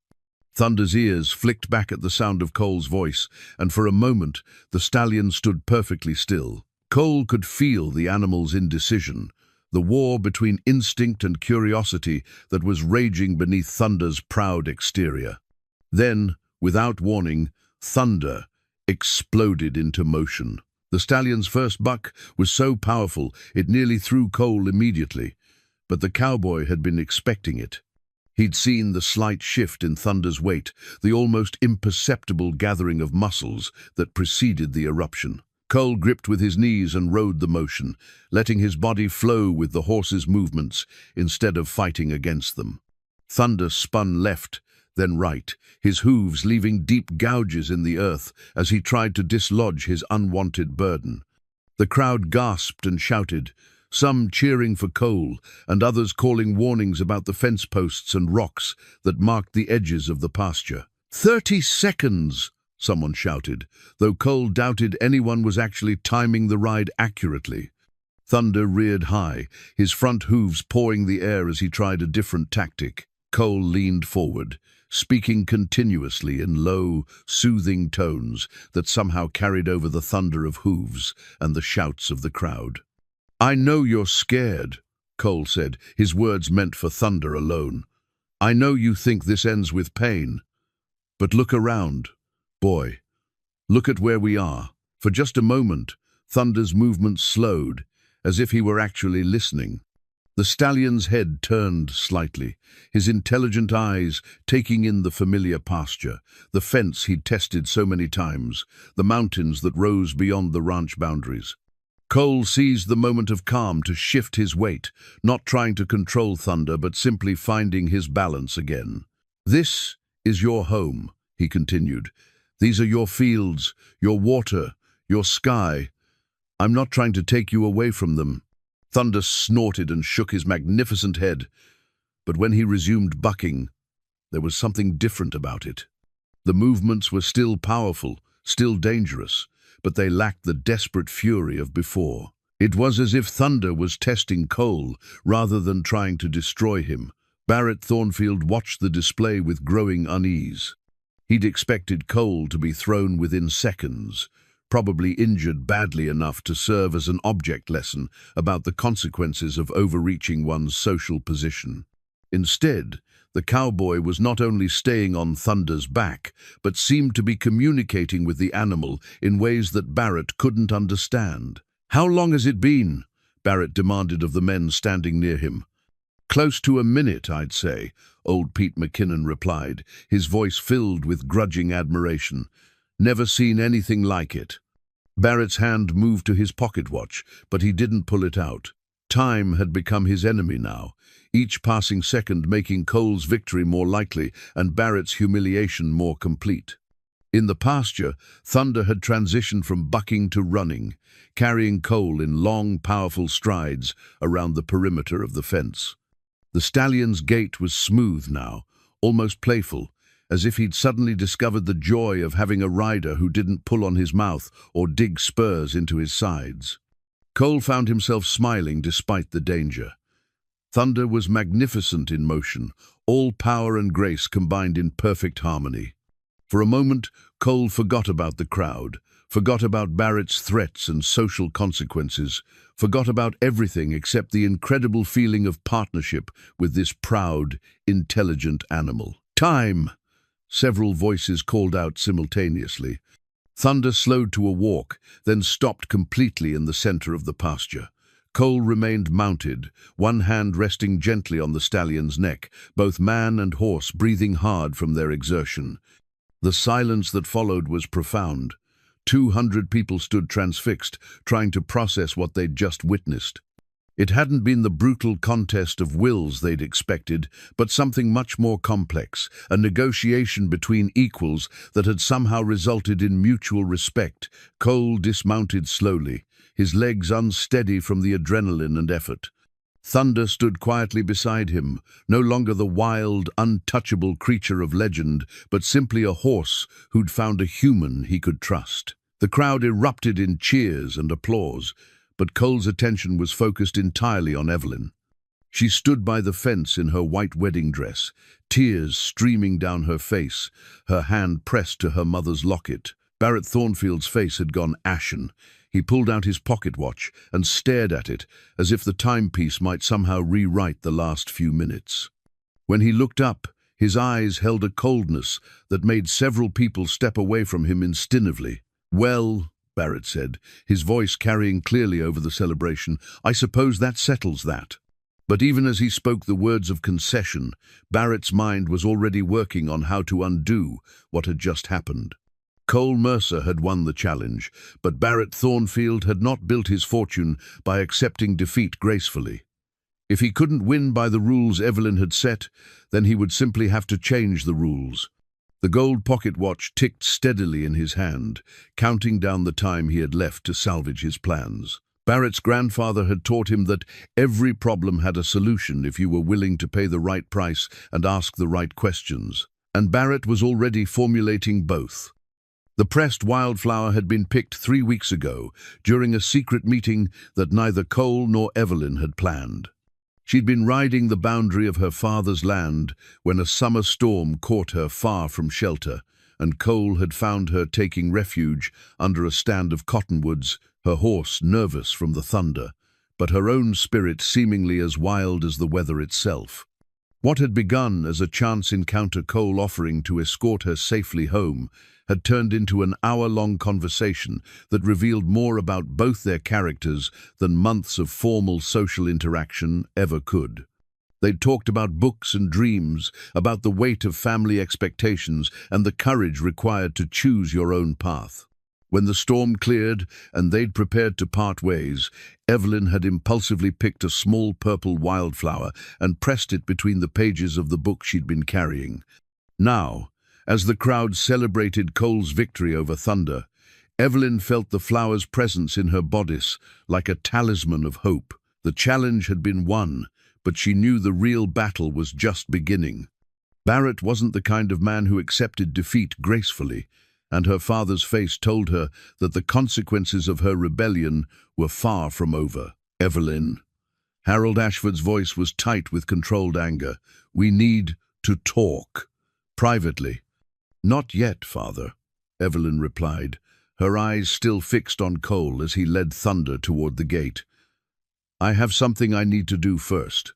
[SPEAKER 1] Thunder's ears flicked back at the sound of Cole's voice, and for a moment the stallion stood perfectly still. Cole could feel the animal's indecision, the war between instinct and curiosity that was raging beneath Thunder's proud exterior. Then, without warning, Thunder exploded into motion. The stallion's first buck was so powerful it nearly threw Cole immediately, but the cowboy had been expecting it. He'd seen the slight shift in Thunder's weight, the almost imperceptible gathering of muscles that preceded the eruption. Cole gripped with his knees and rode the motion, letting his body flow with the horse's movements instead of fighting against them. Thunder spun left, then right, his hooves leaving deep gouges in the earth as he tried to dislodge his unwanted burden. The crowd gasped and shouted, some cheering for Cole and others calling warnings about the fence posts and rocks that marked the edges of the pasture. 30 seconds! Someone shouted, though Cole doubted anyone was actually timing the ride accurately. Thunder reared high, his front hooves pawing the air as he tried a different tactic. Cole leaned forward, speaking continuously in low, soothing tones that somehow carried over the thunder of hooves and the shouts of the crowd. "I know you're scared," Cole said, his words meant for Thunder alone. "I know you think this ends with pain. But look around. Boy, look at where we are." For just a moment, Thunder's movements slowed, as if he were actually listening. The stallion's head turned slightly, his intelligent eyes taking in the familiar pasture, the fence he'd tested so many times, the mountains that rose beyond the ranch boundaries. Cole seized the moment of calm to shift his weight, not trying to control Thunder but simply finding his balance again. This is your home, he continued. These are your fields, your water, your sky. I'm not trying to take you away from them. Thunder snorted and shook his magnificent head, but when he resumed bucking, there was something different about it. The movements were still powerful, still dangerous, but they lacked the desperate fury of before. It was as if Thunder was testing Cole rather than trying to destroy him. Barrett Thornfield watched the display with growing unease. He'd expected Cole to be thrown within seconds, probably injured badly enough to serve as an object lesson about the consequences of overreaching one's social position. Instead, the cowboy was not only staying on Thunder's back, but seemed to be communicating with the animal in ways that Barrett couldn't understand. "How long has it been?" Barrett demanded of the men standing near him. "Close to a minute, I'd say," old Pete McKinnon replied, his voice filled with grudging admiration. "Never seen anything like it." Barrett's hand moved to his pocket watch, but he didn't pull it out. Time had become his enemy now, each passing second making Cole's victory more likely and Barrett's humiliation more complete. In the pasture, Thunder had transitioned from bucking to running, carrying Cole in long, powerful strides around the perimeter of the fence. The stallion's gait was smooth now, almost playful, as if he'd suddenly discovered the joy of having a rider who didn't pull on his mouth or dig spurs into his sides. Cole found himself smiling despite the danger. Thunder was magnificent in motion, all power and grace combined in perfect harmony. For a moment, Cole forgot about the crowd, forgot about Barrett's threats and social consequences, forgot about everything except the incredible feeling of partnership with this proud, intelligent animal. "Time!" Several voices called out simultaneously. Thunder slowed to a walk, then stopped completely in the center of the pasture. Cole remained mounted, one hand resting gently on the stallion's neck, both man and horse breathing hard from their exertion. The silence that followed was profound. 200 people stood transfixed, trying to process what they'd just witnessed. It hadn't been the brutal contest of wills they'd expected, but something much more complex, a negotiation between equals that had somehow resulted in mutual respect. Cole dismounted slowly, his legs unsteady from the adrenaline and effort. Thunder stood quietly beside him, no longer the wild, untouchable creature of legend, but simply a horse who'd found a human he could trust. The crowd erupted in cheers and applause, but Cole's attention was focused entirely on Evelyn. She stood by the fence in her white wedding dress, tears streaming down her face, her hand pressed to her mother's locket. Barrett Thornfield's face had gone ashen. He pulled out his pocket watch and stared at it, as if the timepiece might somehow rewrite the last few minutes. When he looked up, his eyes held a coldness that made several people step away from him instinctively. "Well," Barrett said, his voice carrying clearly over the celebration, "I suppose that settles that." But even as he spoke the words of concession, Barrett's mind was already working on how to undo what had just happened. Cole Mercer had won the challenge, but Barrett Thornfield had not built his fortune by accepting defeat gracefully. If he couldn't win by the rules Evelyn had set, then he would simply have to change the rules. The gold pocket watch ticked steadily in his hand, counting down the time he had left to salvage his plans. Barrett's grandfather had taught him that every problem had a solution if you were willing to pay the right price and ask the right questions. And Barrett was already formulating both. The pressed wildflower had been picked 3 weeks ago, during a secret meeting that neither Cole nor Evelyn had planned. She'd been riding the boundary of her father's land when a summer storm caught her far from shelter, and Cole had found her taking refuge under a stand of cottonwoods, her horse nervous from the thunder, but her own spirit seemingly as wild as the weather itself. What had begun as a chance encounter, Cole offering to escort her safely home, had turned into an hour-long conversation that revealed more about both their characters than months of formal social interaction ever could. They'd talked about books and dreams, about the weight of family expectations and the courage required to choose your own path. When the storm cleared and they'd prepared to part ways, Evelyn had impulsively picked a small purple wildflower and pressed it between the pages of the book she'd been carrying. Now, as the crowd celebrated Cole's victory over Thunder, Evelyn felt the flower's presence in her bodice like a talisman of hope. The challenge had been won, but she knew the real battle was just beginning. Barrett wasn't the kind of man who accepted defeat gracefully, and her father's face told her that the consequences of her rebellion were far from over. Evelyn. Harold Ashford's voice was tight with controlled anger. We need to talk. Privately. Not yet, father, Evelyn replied, her eyes still fixed on Cole as he led Thunder toward the gate. I have something I need to do first.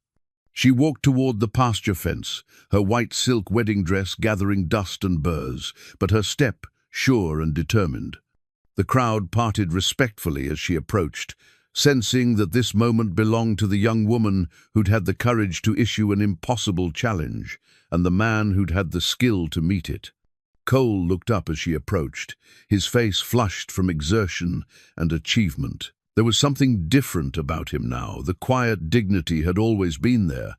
[SPEAKER 1] She walked toward the pasture fence, her white silk wedding dress gathering dust and burrs, but her step sure and determined. The crowd parted respectfully as she approached, sensing that this moment belonged to the young woman who'd had the courage to issue an impossible challenge, and the man who'd had the skill to meet it. Cole looked up as she approached, his face flushed from exertion and achievement. There was something different about him now. The quiet dignity had always been there,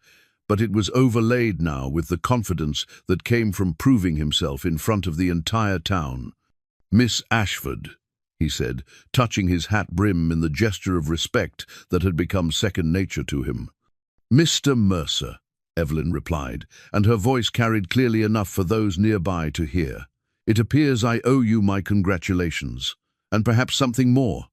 [SPEAKER 1] but it was overlaid now with the confidence that came from proving himself in front of the entire town. Miss Ashford, he said, touching his hat brim in the gesture of respect that had become second nature to him. Mr. Mercer, Evelyn replied, and her voice carried clearly enough for those nearby to hear. It appears I owe you my congratulations, and perhaps something more.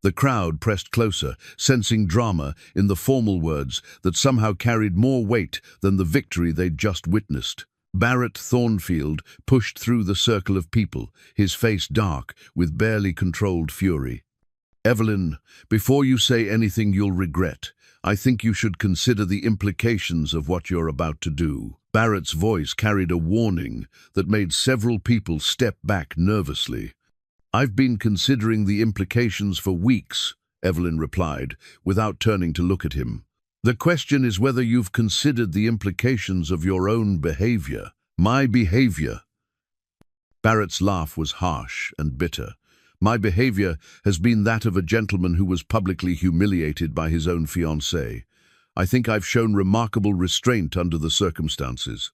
[SPEAKER 1] The crowd pressed closer, sensing drama in the formal words that somehow carried more weight than the victory they'd just witnessed. Barrett Thornfield pushed through the circle of people, his face dark with barely controlled fury. Evelyn, before you say anything you'll regret, I think you should consider the implications of what you're about to do. Barrett's voice carried a warning that made several people step back nervously. I've been considering the implications for weeks, Evelyn replied, without turning to look at him. The question is whether you've considered the implications of your own behavior. My behavior. Barrett's laugh was harsh and bitter. My behavior has been that of a gentleman who was publicly humiliated by his own fiancée. I think I've shown remarkable restraint under the circumstances.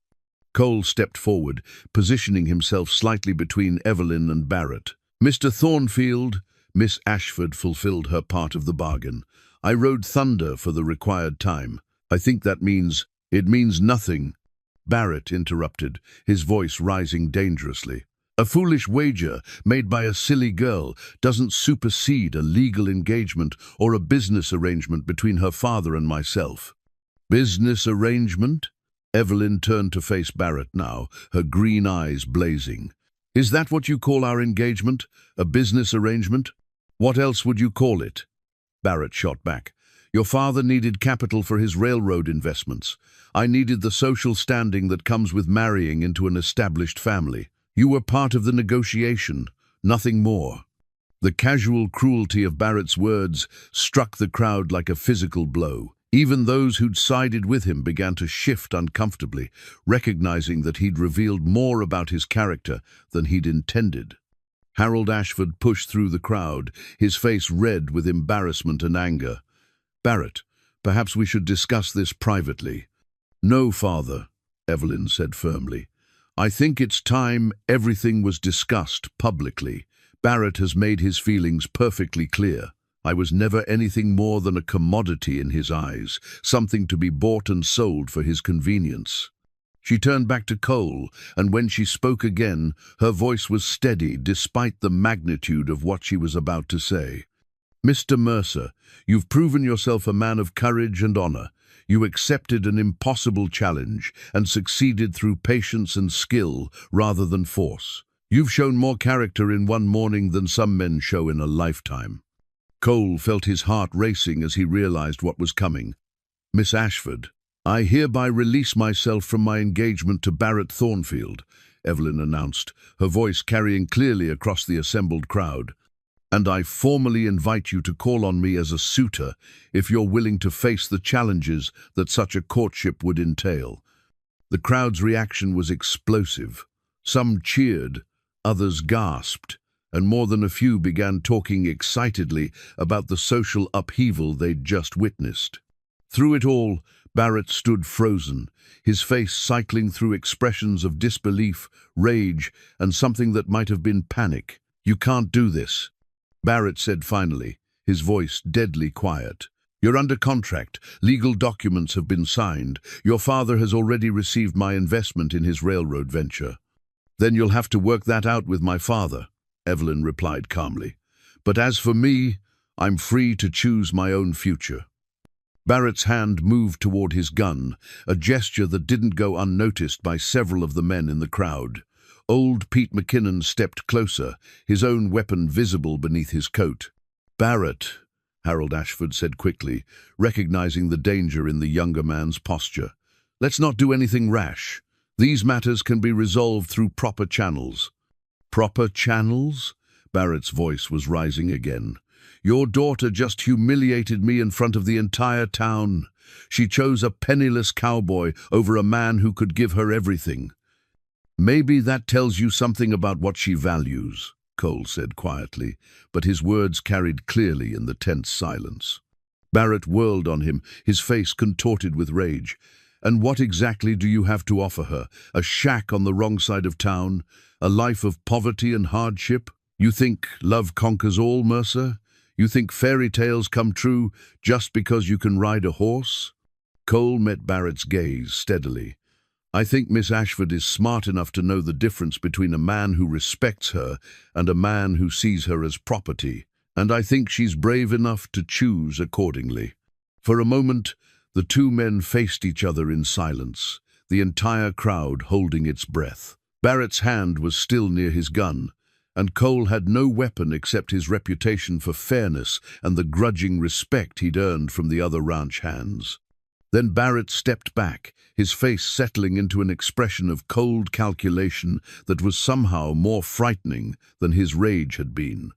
[SPEAKER 1] Cole stepped forward, positioning himself slightly between Evelyn and Barrett. Mr. Thornfield, Miss Ashford fulfilled her part of the bargain. I rode Thunder for the required time. I think that means, it means nothing. Barrett interrupted, his voice rising dangerously. A foolish wager made by a silly girl doesn't supersede a legal engagement or a business arrangement between her father and myself. Business arrangement? Evelyn turned to face Barrett now, her green eyes blazing. Is that what you call our engagement? A business arrangement? What else would you call it? Barrett shot back. Your father needed capital for his railroad investments. I needed the social standing that comes with marrying into an established family. You were part of the negotiation, nothing more. The casual cruelty of Barrett's words struck the crowd like a physical blow. Even those who'd sided with him began to shift uncomfortably, recognizing that he'd revealed more about his character than he'd intended. Harold Ashford pushed through the crowd, his face red with embarrassment and anger. Barrett, perhaps we should discuss this privately. No, father, Evelyn said firmly. I think it's time everything was discussed publicly. Barrett has made his feelings perfectly clear. I was never anything more than a commodity in his eyes, something to be bought and sold for his convenience. She turned back to Cole, and when she spoke again, her voice was steady despite the magnitude of what she was about to say. Mr. Mercer, you've proven yourself a man of courage and honor. You accepted an impossible challenge and succeeded through patience and skill rather than force. You've shown more character in one morning than some men show in a lifetime. Cole felt his heart racing as he realized what was coming. Miss Ashford, I hereby release myself from my engagement to Barrett Thornfield, Evelyn announced, her voice carrying clearly across the assembled crowd. And I formally invite you to call on me as a suitor if you're willing to face the challenges that such a courtship would entail. The crowd's reaction was explosive. Some cheered, others gasped, and more than a few began talking excitedly about the social upheaval they'd just witnessed. Through it all, Barrett stood frozen, his face cycling through expressions of disbelief, rage, and something that might have been panic. "You can't do this," Barrett said finally, his voice deadly quiet. "You're under contract. Legal documents have been signed. Your father has already received my investment in his railroad venture." "Then you'll have to work that out with my father," Evelyn replied calmly. "But as for me, I'm free to choose my own future." Barrett's hand moved toward his gun, a gesture that didn't go unnoticed by several of the men in the crowd. Old Pete McKinnon stepped closer, his own weapon visible beneath his coat. "Barrett," Harold Ashford said quickly, recognizing the danger in the younger man's posture. "Let's not do anything rash. These matters can be resolved through proper channels." "Proper channels?" Barrett's voice was rising again. "Your daughter just humiliated me in front of the entire town. She chose a penniless cowboy over a man who could give her everything." "Maybe that tells you something about what she values," Cole said quietly, but his words carried clearly in the tense silence. Barrett whirled on him, his face contorted with rage. "And what exactly do you have to offer her? A shack on the wrong side of town? A life of poverty and hardship? You think love conquers all, Mercer? You think fairy tales come true just because you can ride a horse?" Cole met Barrett's gaze steadily. "I think Miss Ashford is smart enough to know the difference between a man who respects her and a man who sees her as property, and I think she's brave enough to choose accordingly." For a moment, the two men faced each other in silence, the entire crowd holding its breath. Barrett's hand was still near his gun, and Cole had no weapon except his reputation for fairness and the grudging respect he'd earned from the other ranch hands. Then Barrett stepped back, his face settling into an expression of cold calculation that was somehow more frightening than his rage had been.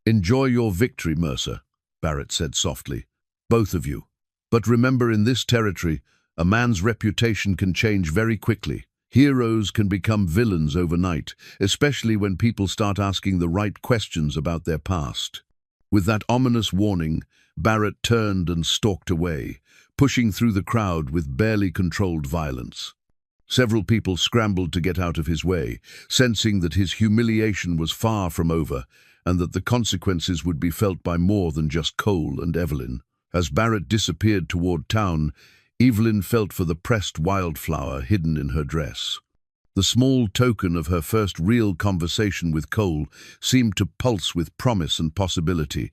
[SPEAKER 1] "Enjoy your victory, Mercer," Barrett said softly. "Both of you. But remember, in this territory, a man's reputation can change very quickly. Heroes can become villains overnight, especially when people start asking the right questions about their past." With that ominous warning, Barrett turned and stalked away, pushing through the crowd with barely controlled violence. Several people scrambled to get out of his way, sensing that his humiliation was far from over and that the consequences would be felt by more than just Cole and Evelyn. As Barrett disappeared toward town, Evelyn felt for the pressed wildflower hidden in her dress. The small token of her first real conversation with Cole seemed to pulse with promise and possibility,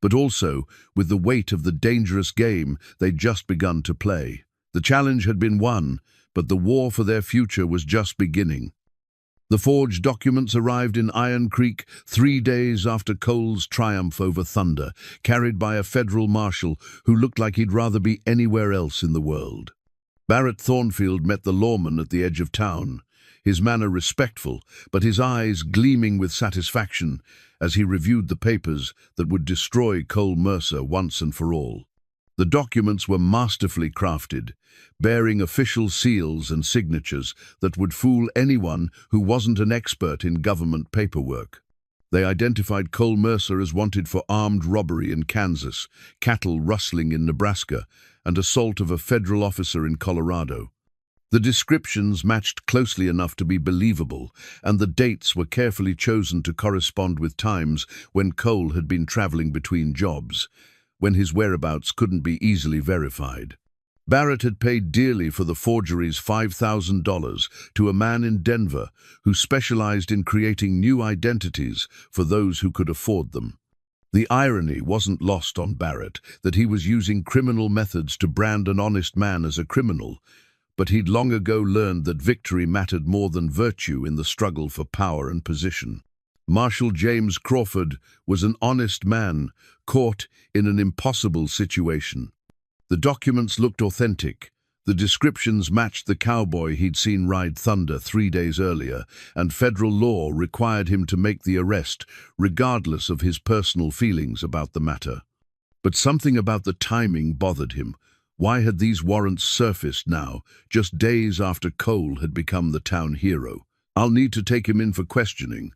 [SPEAKER 1] but also with the weight of the dangerous game they'd just begun to play. The challenge had been won, but the war for their future was just beginning. The forged documents arrived in Iron Creek 3 days after Cole's triumph over Thunder, carried by a federal marshal who looked like he'd rather be anywhere else in the world. Barrett Thornfield met the lawman at the edge of town, his manner respectful, but his eyes gleaming with satisfaction as he reviewed the papers that would destroy Cole Mercer once and for all. The documents were masterfully crafted, bearing official seals and signatures that would fool anyone who wasn't an expert in government paperwork. They identified Cole Mercer as wanted for armed robbery in Kansas, cattle rustling in Nebraska, and assault of a federal officer in Colorado. The descriptions matched closely enough to be believable, and the dates were carefully chosen to correspond with times when Cole had been traveling between jobs, when his whereabouts couldn't be easily verified. Barrett had paid dearly for the forgery's $5,000 to a man in Denver who specialized in creating new identities for those who could afford them. The irony wasn't lost on Barrett that he was using criminal methods to brand an honest man as a criminal, but he'd long ago learned that victory mattered more than virtue in the struggle for power and position. Marshal James Crawford was an honest man caught in an impossible situation. The documents looked authentic. The descriptions matched the cowboy he'd seen ride Thunder 3 days earlier, and federal law required him to make the arrest, regardless of his personal feelings about the matter. But something about the timing bothered him. Why had these warrants surfaced now, just days after Cole had become the town hero? "I'll need to take him in for questioning,"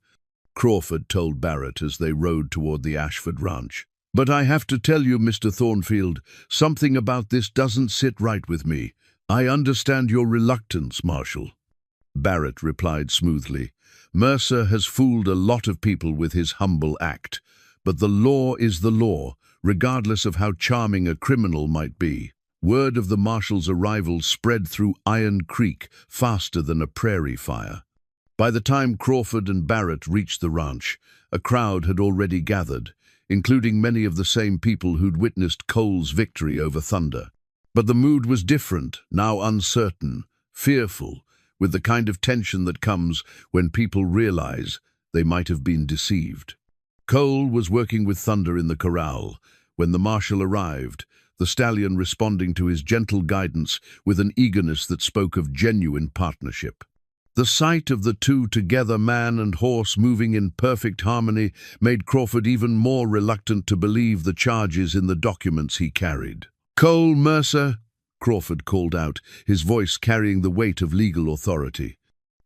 [SPEAKER 1] Crawford told Barrett as they rode toward the Ashford ranch. But I have to tell you, Mr. Thornfield, something about this doesn't sit right with me. I understand your reluctance, Marshal. Barrett replied smoothly. Mercer has fooled a lot of people with his humble act, but the law is the law, regardless of how charming a criminal might be. Word of the Marshal's arrival spread through Iron Creek faster than a prairie fire. By the time Crawford and Barrett reached the ranch, a crowd had already gathered, including many of the same people who'd witnessed Cole's victory over Thunder. But the mood was different, now uncertain, fearful, with the kind of tension that comes when people realize they might have been deceived. Cole was working with Thunder in the corral when the Marshal arrived, the stallion responding to his gentle guidance with an eagerness that spoke of genuine partnership. The sight of the two together, man and horse moving in perfect harmony, made Crawford even more reluctant to believe the charges in the documents he carried. "Cole Mercer," Crawford called out, his voice carrying the weight of legal authority.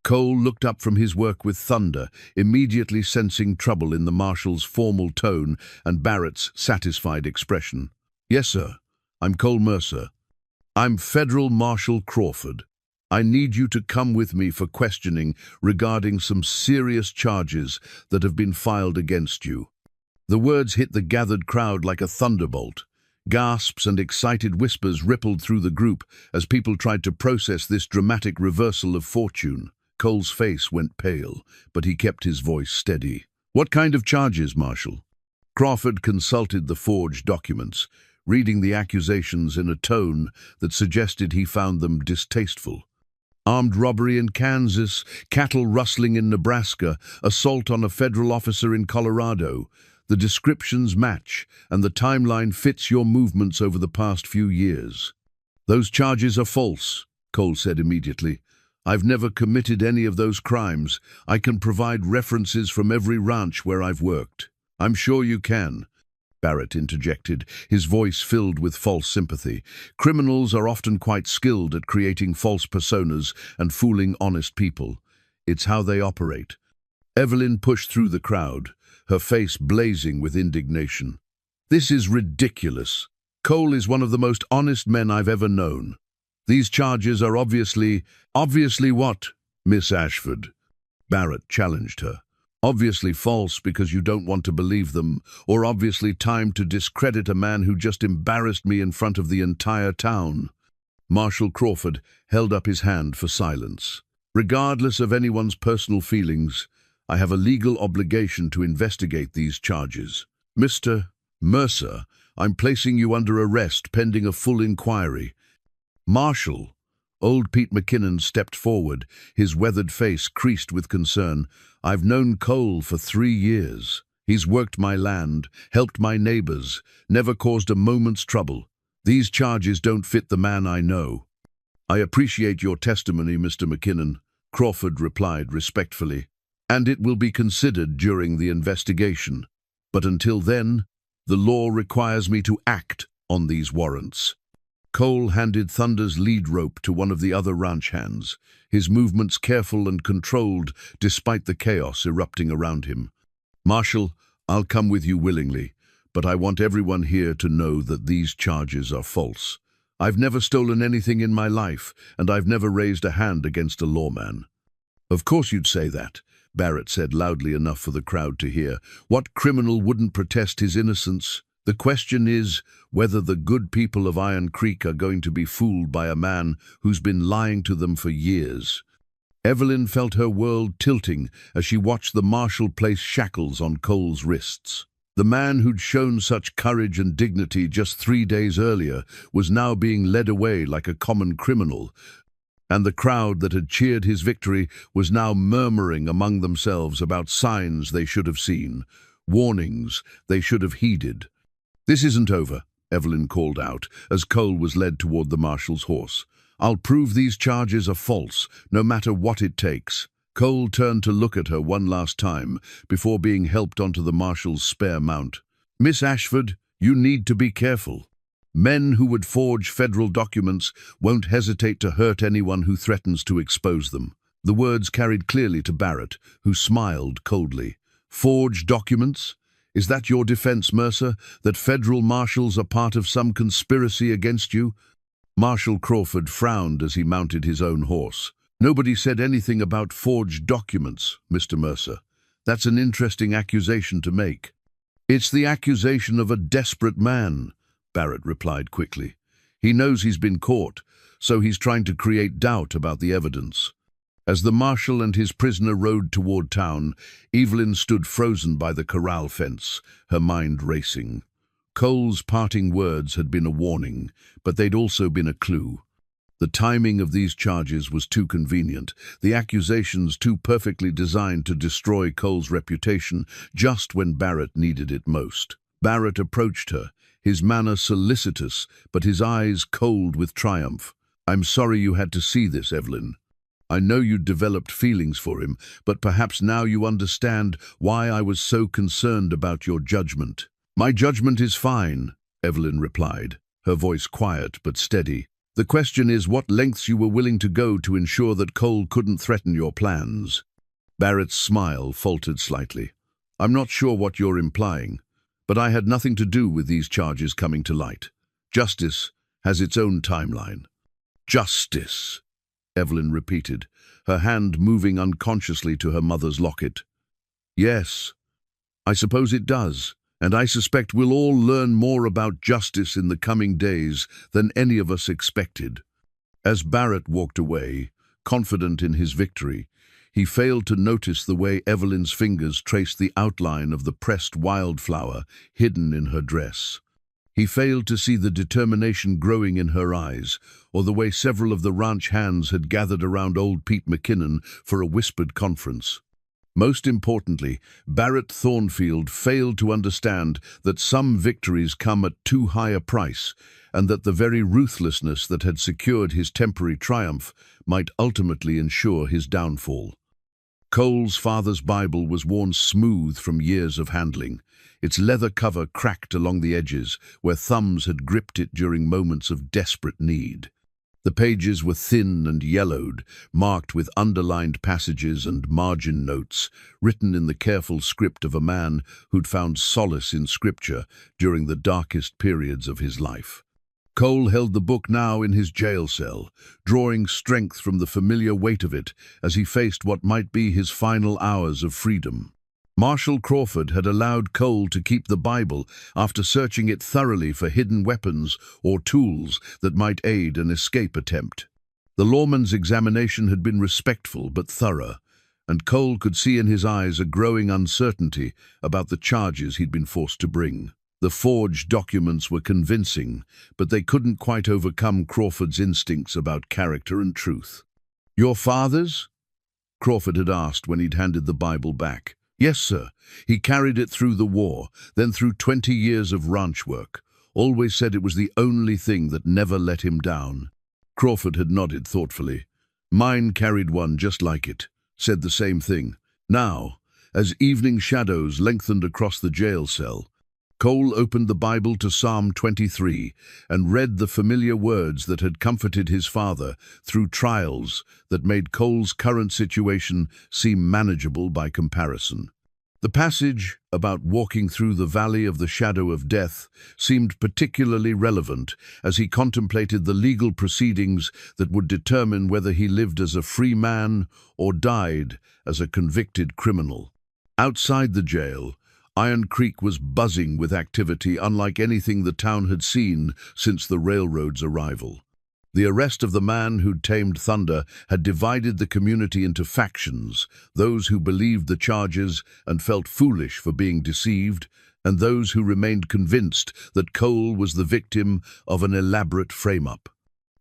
[SPEAKER 1] Cole looked up from his work with Thunder, immediately sensing trouble in the Marshal's formal tone and Barrett's satisfied expression. "Yes, sir. I'm Cole Mercer. I'm Federal Marshal Crawford. I need you to come with me for questioning regarding some serious charges that have been filed against you." The words hit the gathered crowd like a thunderbolt. Gasps and excited whispers rippled through the group as people tried to process this dramatic reversal of fortune. Cole's face went pale, but he kept his voice steady. "What kind of charges, Marshal?" Crawford consulted the forged documents, reading the accusations in a tone that suggested he found them distasteful. Armed robbery in Kansas, cattle rustling in Nebraska, assault on a federal officer in Colorado. The descriptions match, and the timeline fits your movements over the past few years. "Those charges are false," Cole said immediately. "I've never committed any of those crimes. I can provide references from every ranch where I've worked." "I'm sure you can," Barrett interjected, his voice filled with false sympathy. "Criminals are often quite skilled at creating false personas and fooling honest people. It's how they operate." Evelyn pushed through the crowd, her face blazing with indignation. "This is ridiculous. Cole is one of the most honest men I've ever known. These charges are obviously..." "Obviously what, Miss Ashford?" Barrett challenged her. "Obviously false because you don't want to believe them, or obviously timed to discredit a man who just embarrassed me in front of the entire town." Marshal Crawford held up his hand for silence. "Regardless of anyone's personal feelings, I have a legal obligation to investigate these charges. Mr. Mercer, I'm placing you under arrest pending a full inquiry." "Marshal," old Pete McKinnon stepped forward, his weathered face creased with concern. "I've known Cole for 3 years. He's worked my land, helped my neighbors, never caused a moment's trouble. These charges don't fit the man I know." "I appreciate your testimony, Mr. McKinnon," Crawford replied respectfully, "and it will be considered during the investigation. But until then, the law requires me to act on these warrants." Cole handed Thunder's lead rope to one of the other ranch hands, his movements careful and controlled despite the chaos erupting around him. "Marshal, I'll come with you willingly, but I want everyone here to know that these charges are false. I've never stolen anything in my life, and I've never raised a hand against a lawman." "Of course you'd say that," Barrett said loudly enough for the crowd to hear. "What criminal wouldn't protest his innocence? The question is whether the good people of Iron Creek are going to be fooled by a man who's been lying to them for years." Evelyn felt her world tilting as she watched the Marshal place shackles on Cole's wrists. The man who'd shown such courage and dignity just 3 days earlier was now being led away like a common criminal, and the crowd that had cheered his victory was now murmuring among themselves about signs they should have seen, warnings they should have heeded. "This isn't over," Evelyn called out as Cole was led toward the Marshal's horse. "I'll prove these charges are false, no matter what it takes." Cole turned to look at her one last time before being helped onto the Marshal's spare mount. "Miss Ashford, you need to be careful. Men who would forge federal documents won't hesitate to hurt anyone who threatens to expose them." The words carried clearly to Barrett, who smiled coldly. "Forged documents? Is that your defense, Mercer, that federal marshals are part of some conspiracy against you? Marshal Crawford frowned as he mounted his own horse. Nobody said anything about forged documents, Mr. Mercer. That's an interesting accusation to make. It's the accusation of a desperate man, Barrett replied quickly. He knows he's been caught, so he's trying to create doubt about the evidence. As the marshal and his prisoner rode toward town, Evelyn stood frozen by the corral fence, her mind racing. Cole's parting words had been a warning, but they'd also been a clue. The timing of these charges was too convenient, the accusations too perfectly designed to destroy Cole's reputation just when Barrett needed it most. Barrett approached her, his manner solicitous, but his eyes cold with triumph. "I'm sorry you had to see this, Evelyn. I know you'd developed feelings for him, but perhaps now you understand why I was so concerned about your judgment." "My judgment is fine," Evelyn replied, her voice quiet but steady. "The question is what lengths you were willing to go to ensure that Cole couldn't threaten your plans." Barrett's smile faltered slightly. "I'm not sure what you're implying, but I had nothing to do with these charges coming to light. Justice has its own timeline." "Justice," Evelyn repeated, her hand moving unconsciously to her mother's locket. "Yes, I suppose it does. And I suspect we'll all learn more about justice in the coming days than any of us expected." As Barrett walked away, confident in his victory, he failed to notice the way Evelyn's fingers traced the outline of the pressed wildflower hidden in her dress. He failed to see the determination growing in her eyes, or the way several of the ranch hands had gathered around old Pete McKinnon for a whispered conference. Most importantly, Barrett Thornfield failed to understand that some victories come at too high a price, and that the very ruthlessness that had secured his temporary triumph might ultimately ensure his downfall. Cole's father's Bible was worn smooth from years of handling, its leather cover cracked along the edges where thumbs had gripped it during moments of desperate need. The pages were thin and yellowed, marked with underlined passages and margin notes, written in the careful script of a man who'd found solace in Scripture during the darkest periods of his life. Cole held the book now in his jail cell, drawing strength from the familiar weight of it as he faced what might be his final hours of freedom. Marshal Crawford had allowed Cole to keep the Bible after searching it thoroughly for hidden weapons or tools that might aid an escape attempt. The lawman's examination had been respectful but thorough, and Cole could see in his eyes a growing uncertainty about the charges he'd been forced to bring. The forged documents were convincing, but they couldn't quite overcome Crawford's instincts about character and truth. "Your father's?" Crawford had asked when he'd handed the Bible back. "Yes, sir. He carried it through the war, then through 20 years of ranch work. Always said it was the only thing that never let him down." Crawford had nodded thoughtfully. "Mine carried one just like it. Said the same thing." Now, as evening shadows lengthened across the jail cell, Cole opened the Bible to Psalm 23 and read the familiar words that had comforted his father through trials that made Cole's current situation seem manageable by comparison. The passage about walking through the valley of the shadow of death seemed particularly relevant as he contemplated the legal proceedings that would determine whether he lived as a free man or died as a convicted criminal. Outside the jail, Iron Creek was buzzing with activity unlike anything the town had seen since the railroad's arrival. The arrest of the man who'd tamed Thunder had divided the community into factions, those who believed the charges and felt foolish for being deceived, and those who remained convinced that Cole was the victim of an elaborate frame-up.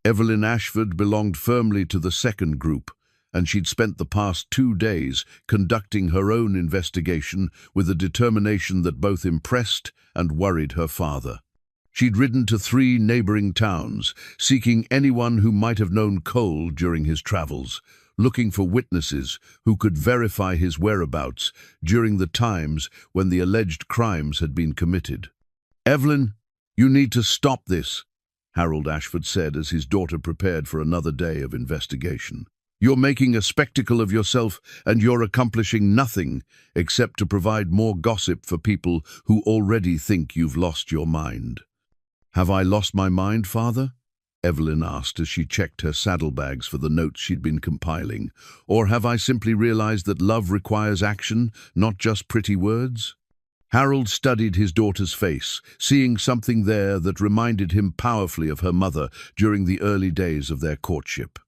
[SPEAKER 1] Evelyn Ashford belonged firmly to the second group, and she'd spent the past 2 days conducting her own investigation with a determination that both impressed and worried her father. She'd ridden to 3 neighboring towns, seeking anyone who might have known Cole during his travels, looking for witnesses who could verify his whereabouts during the times when the alleged crimes had been committed. "Evelyn, you need to stop this," Harold Ashford said as his daughter prepared for another day of investigation. You're making a spectacle of yourself, and you're accomplishing nothing except to provide more gossip for people who already think you've lost your mind." "Have I lost my mind, Father?" Evelyn asked as she checked her saddlebags for the notes she'd been compiling. "Or have I simply realized that love requires action, not just pretty words?" Harold studied his daughter's face, seeing something there that reminded him powerfully of her mother during the early days of their courtship.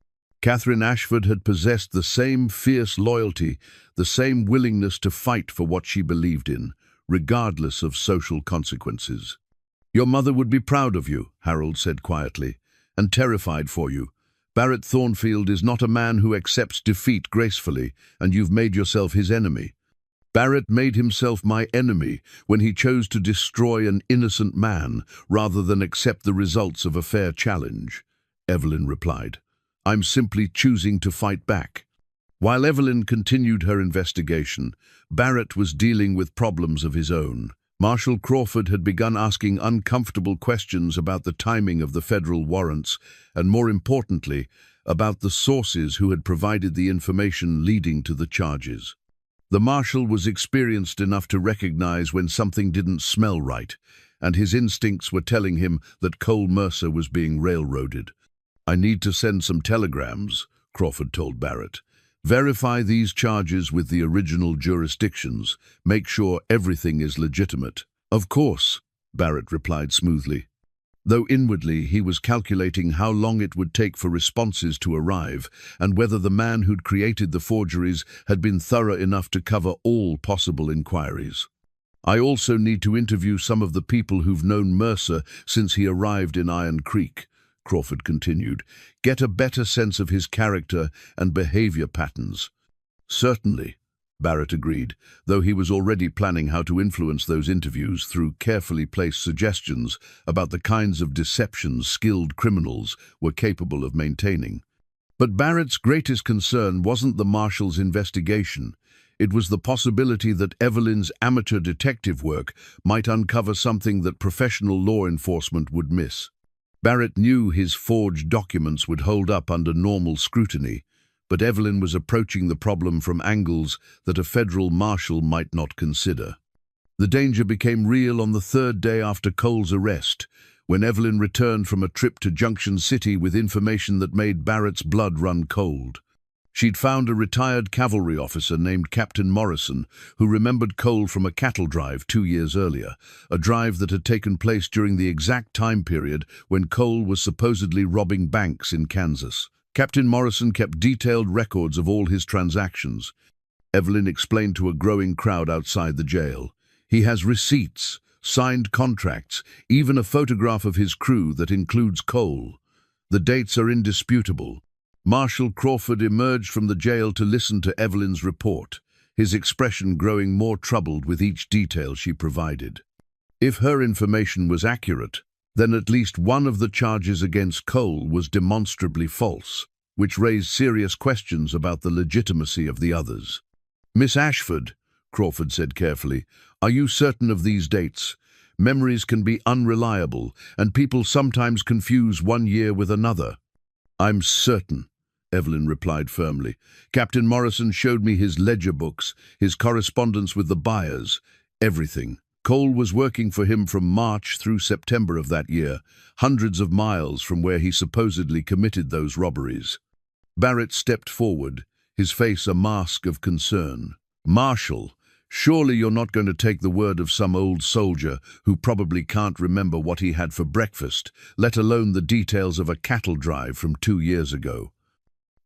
[SPEAKER 1] Catherine Ashford had possessed the same fierce loyalty, the same willingness to fight for what she believed in, regardless of social consequences. "Your mother would be proud of you," Harold said quietly, "and terrified for you. Barrett Thornfield is not a man who accepts defeat gracefully, and you've made yourself his enemy." "Barrett made himself my enemy when he chose to destroy an innocent man rather than accept the results of a fair challenge," Evelyn replied. "I'm simply choosing to fight back." While Evelyn continued her investigation, Barrett was dealing with problems of his own. Marshal Crawford had begun asking uncomfortable questions about the timing of the federal warrants and, more importantly, about the sources who had provided the information leading to the charges. The marshal was experienced enough to recognize when something didn't smell right, and his instincts were telling him that Cole Mercer was being railroaded. "I need to send some telegrams," Crawford told Barrett. "Verify these charges with the original jurisdictions. Make sure everything is legitimate." "Of course," Barrett replied smoothly, though inwardly he was calculating how long it would take for responses to arrive and whether the man who'd created the forgeries had been thorough enough to cover all possible inquiries. "I also need to interview some of the people who've known Mercer since he arrived in Iron Creek," Crawford continued. "Get a better sense of his character and behavior patterns." "Certainly," Barrett agreed, though he was already planning how to influence those interviews through carefully placed suggestions about the kinds of deceptions skilled criminals were capable of maintaining. But Barrett's greatest concern wasn't the marshal's investigation. It was the possibility that Evelyn's amateur detective work might uncover something that professional law enforcement would miss. Barrett knew his forged documents would hold up under normal scrutiny, but Evelyn was approaching the problem from angles that a federal marshal might not consider. The danger became real on the third day after Cole's arrest, when Evelyn returned from a trip to Junction City with information that made Barrett's blood run cold. She'd found a retired cavalry officer named Captain Morrison, who remembered Cole from a cattle drive 2 years earlier, a drive that had taken place during the exact time period when Cole was supposedly robbing banks in Kansas. Captain Morrison kept detailed records of all his transactions. Evelyn explained to a growing crowd outside the jail. "He has receipts, signed contracts, even a photograph of his crew that includes Cole. The dates are indisputable." Marshal Crawford emerged from the jail to listen to Evelyn's report, his expression growing more troubled with each detail she provided. If her information was accurate, then at least one of the charges against Cole was demonstrably false, which raised serious questions about the legitimacy of the others. "Miss Ashford," Crawford said carefully, "are you certain of these dates? Memories can be unreliable, and people sometimes confuse one year with another." "I'm certain," Evelyn replied firmly. "Captain Morrison showed me his ledger books, his correspondence with the buyers, everything. Cole was working for him from March through September of that year, hundreds of miles from where he supposedly committed those robberies." Barrett stepped forward, his face a mask of concern. "Marshal, surely you're not going to take the word of some old soldier who probably can't remember what he had for breakfast, let alone the details of a cattle drive from 2 years ago."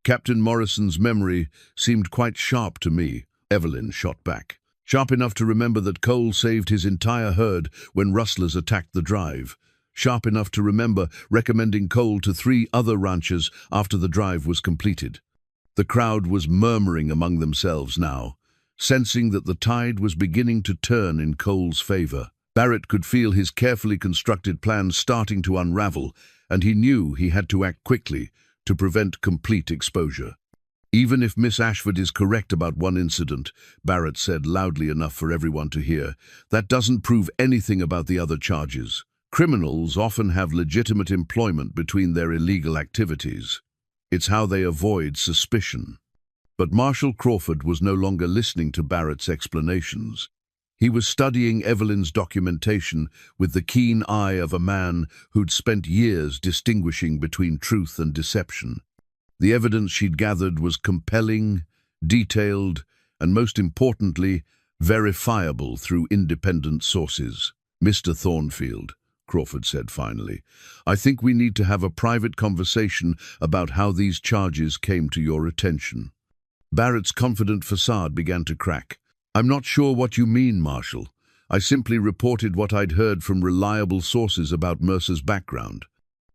[SPEAKER 1] "Captain Morrison's memory seemed quite sharp to me," Evelyn shot back. "Sharp enough to remember that Cole saved his entire herd when rustlers attacked the drive. Sharp enough to remember recommending Cole to 3 other ranchers after the drive was completed." The crowd was murmuring among themselves now, sensing that the tide was beginning to turn in Cole's favor. Barrett could feel his carefully constructed plan starting to unravel, and he knew he had to act quickly to prevent complete exposure. "Even if Miss Ashford is correct about one incident," Barrett said loudly enough for everyone to hear, "that doesn't prove anything about the other charges. Criminals often have legitimate employment between their illegal activities." It's how they avoid suspicion. But Marshal Crawford was no longer listening to Barrett's explanations. He was studying Evelyn's documentation with the keen eye of a man who'd spent years distinguishing between truth and deception. The evidence she'd gathered was compelling, detailed, and most importantly, verifiable through independent sources. "Mr. Thornfield," Crawford said finally, "I think we need to have a private conversation about how these charges came to your attention." Barrett's confident facade began to crack. "I'm not sure what you mean, Marshal. I simply reported what I'd heard from reliable sources about Mercer's background."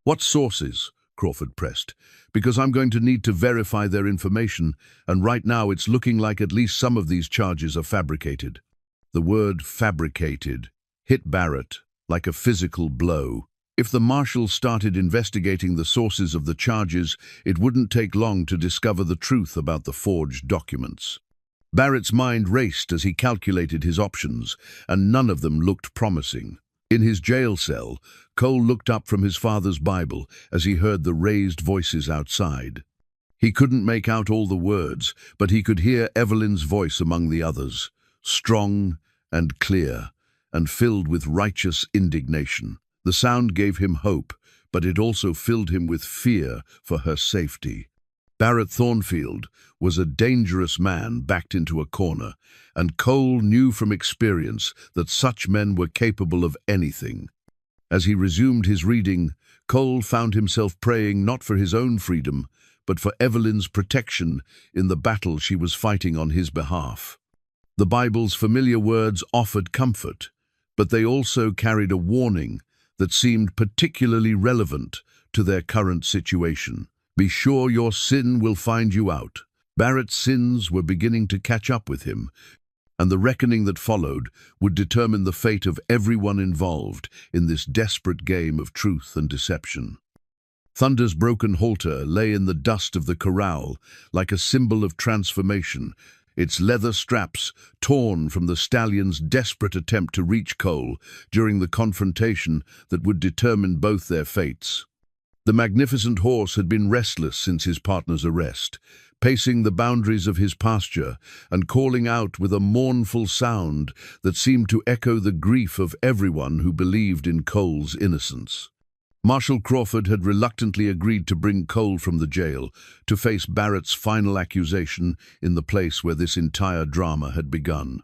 [SPEAKER 1] "What sources?" Crawford pressed. "Because I'm going to need to verify their information, and right now it's looking like at least some of these charges are fabricated." The word fabricated hit Barrett like a physical blow. If the marshal started investigating the sources of the charges, it wouldn't take long to discover the truth about the forged documents. Barrett's mind raced as he calculated his options, and none of them looked promising. In his jail cell, Cole looked up from his father's Bible as he heard the raised voices outside. He couldn't make out all the words, but he could hear Evelyn's voice among the others, strong and clear, and filled with righteous indignation. The sound gave him hope, but it also filled him with fear for her safety. Barrett Thornfield was a dangerous man backed into a corner, and Cole knew from experience that such men were capable of anything. As he resumed his reading, Cole found himself praying not for his own freedom, but for Evelyn's protection in the battle she was fighting on his behalf. The Bible's familiar words offered comfort, but they also carried a warning that seemed particularly relevant to their current situation. "Be sure your sin will find you out." Barrett's sins were beginning to catch up with him, and the reckoning that followed would determine the fate of everyone involved in this desperate game of truth and deception. Thunder's broken halter lay in the dust of the corral like a symbol of transformation, its leather straps torn from the stallion's desperate attempt to reach Cole during the confrontation that would determine both their fates. The magnificent horse had been restless since his partner's arrest, pacing the boundaries of his pasture and calling out with a mournful sound that seemed to echo the grief of everyone who believed in Cole's innocence. Marshal Crawford had reluctantly agreed to bring Cole from the jail to face Barrett's final accusation in the place where this entire drama had begun.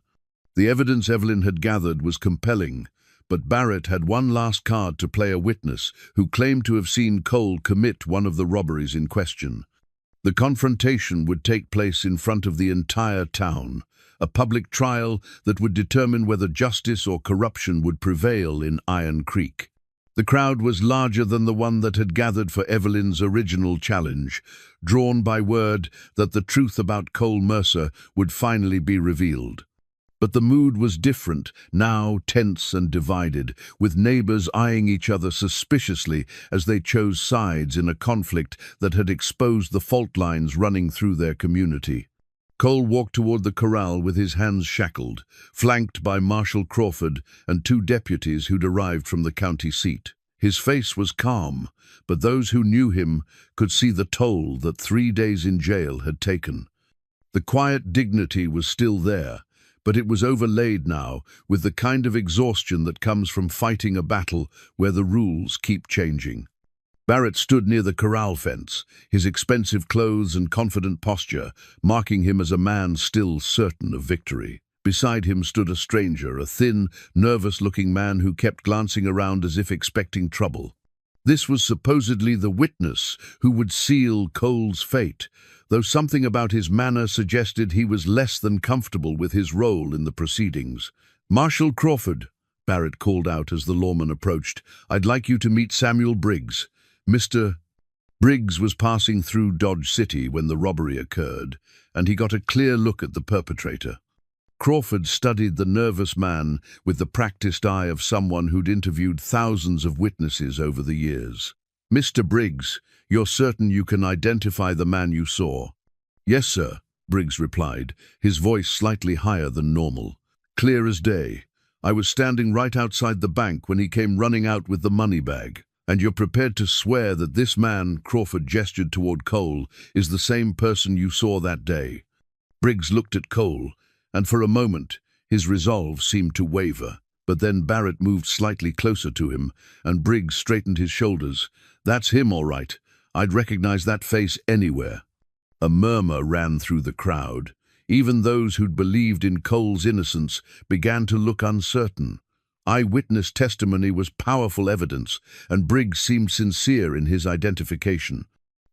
[SPEAKER 1] The evidence Evelyn had gathered was compelling, but Barrett had one last card to play: a witness who claimed to have seen Cole commit one of the robberies in question. The confrontation would take place in front of the entire town, a public trial that would determine whether justice or corruption would prevail in Iron Creek. The crowd was larger than the one that had gathered for Evelyn's original challenge, drawn by word that the truth about Cole Mercer would finally be revealed. But the mood was different, now tense and divided, with neighbors eyeing each other suspiciously as they chose sides in a conflict that had exposed the fault lines running through their community. Cole walked toward the corral with his hands shackled, flanked by Marshal Crawford and two deputies who'd arrived from the county seat. His face was calm, but those who knew him could see the toll that 3 days in jail had taken. The quiet dignity was still there, but it was overlaid now with the kind of exhaustion that comes from fighting a battle where the rules keep changing. Barrett stood near the corral fence, his expensive clothes and confident posture marking him as a man still certain of victory. Beside him stood a stranger, a thin, nervous-looking man who kept glancing around as if expecting trouble. This was supposedly the witness who would seal Cole's fate, though something about his manner suggested he was less than comfortable with his role in the proceedings. "Marshal Crawford," Barrett called out as the lawman approached, "I'd like you to meet Samuel Briggs." Mr. Briggs was passing through Dodge City when the robbery occurred, and he got a clear look at the perpetrator. Crawford studied the nervous man with the practiced eye of someone who'd interviewed thousands of witnesses over the years. "Mr. Briggs, you're certain you can identify the man you saw?" "Yes, sir," Briggs replied, his voice slightly higher than normal. "Clear as day. I was standing right outside the bank when he came running out with the money bag." And you're prepared to swear that this man, Crawford gestured toward Cole, is the same person you saw that day? Briggs looked at Cole, and for a moment his resolve seemed to waver. But then Barrett moved slightly closer to him, and Briggs straightened his shoulders. That's him, all right. I'd recognize that face anywhere. A murmur ran through the crowd. Even those who'd believed in Cole's innocence began to look uncertain. Eyewitness testimony was powerful evidence, and Briggs seemed sincere in his identification.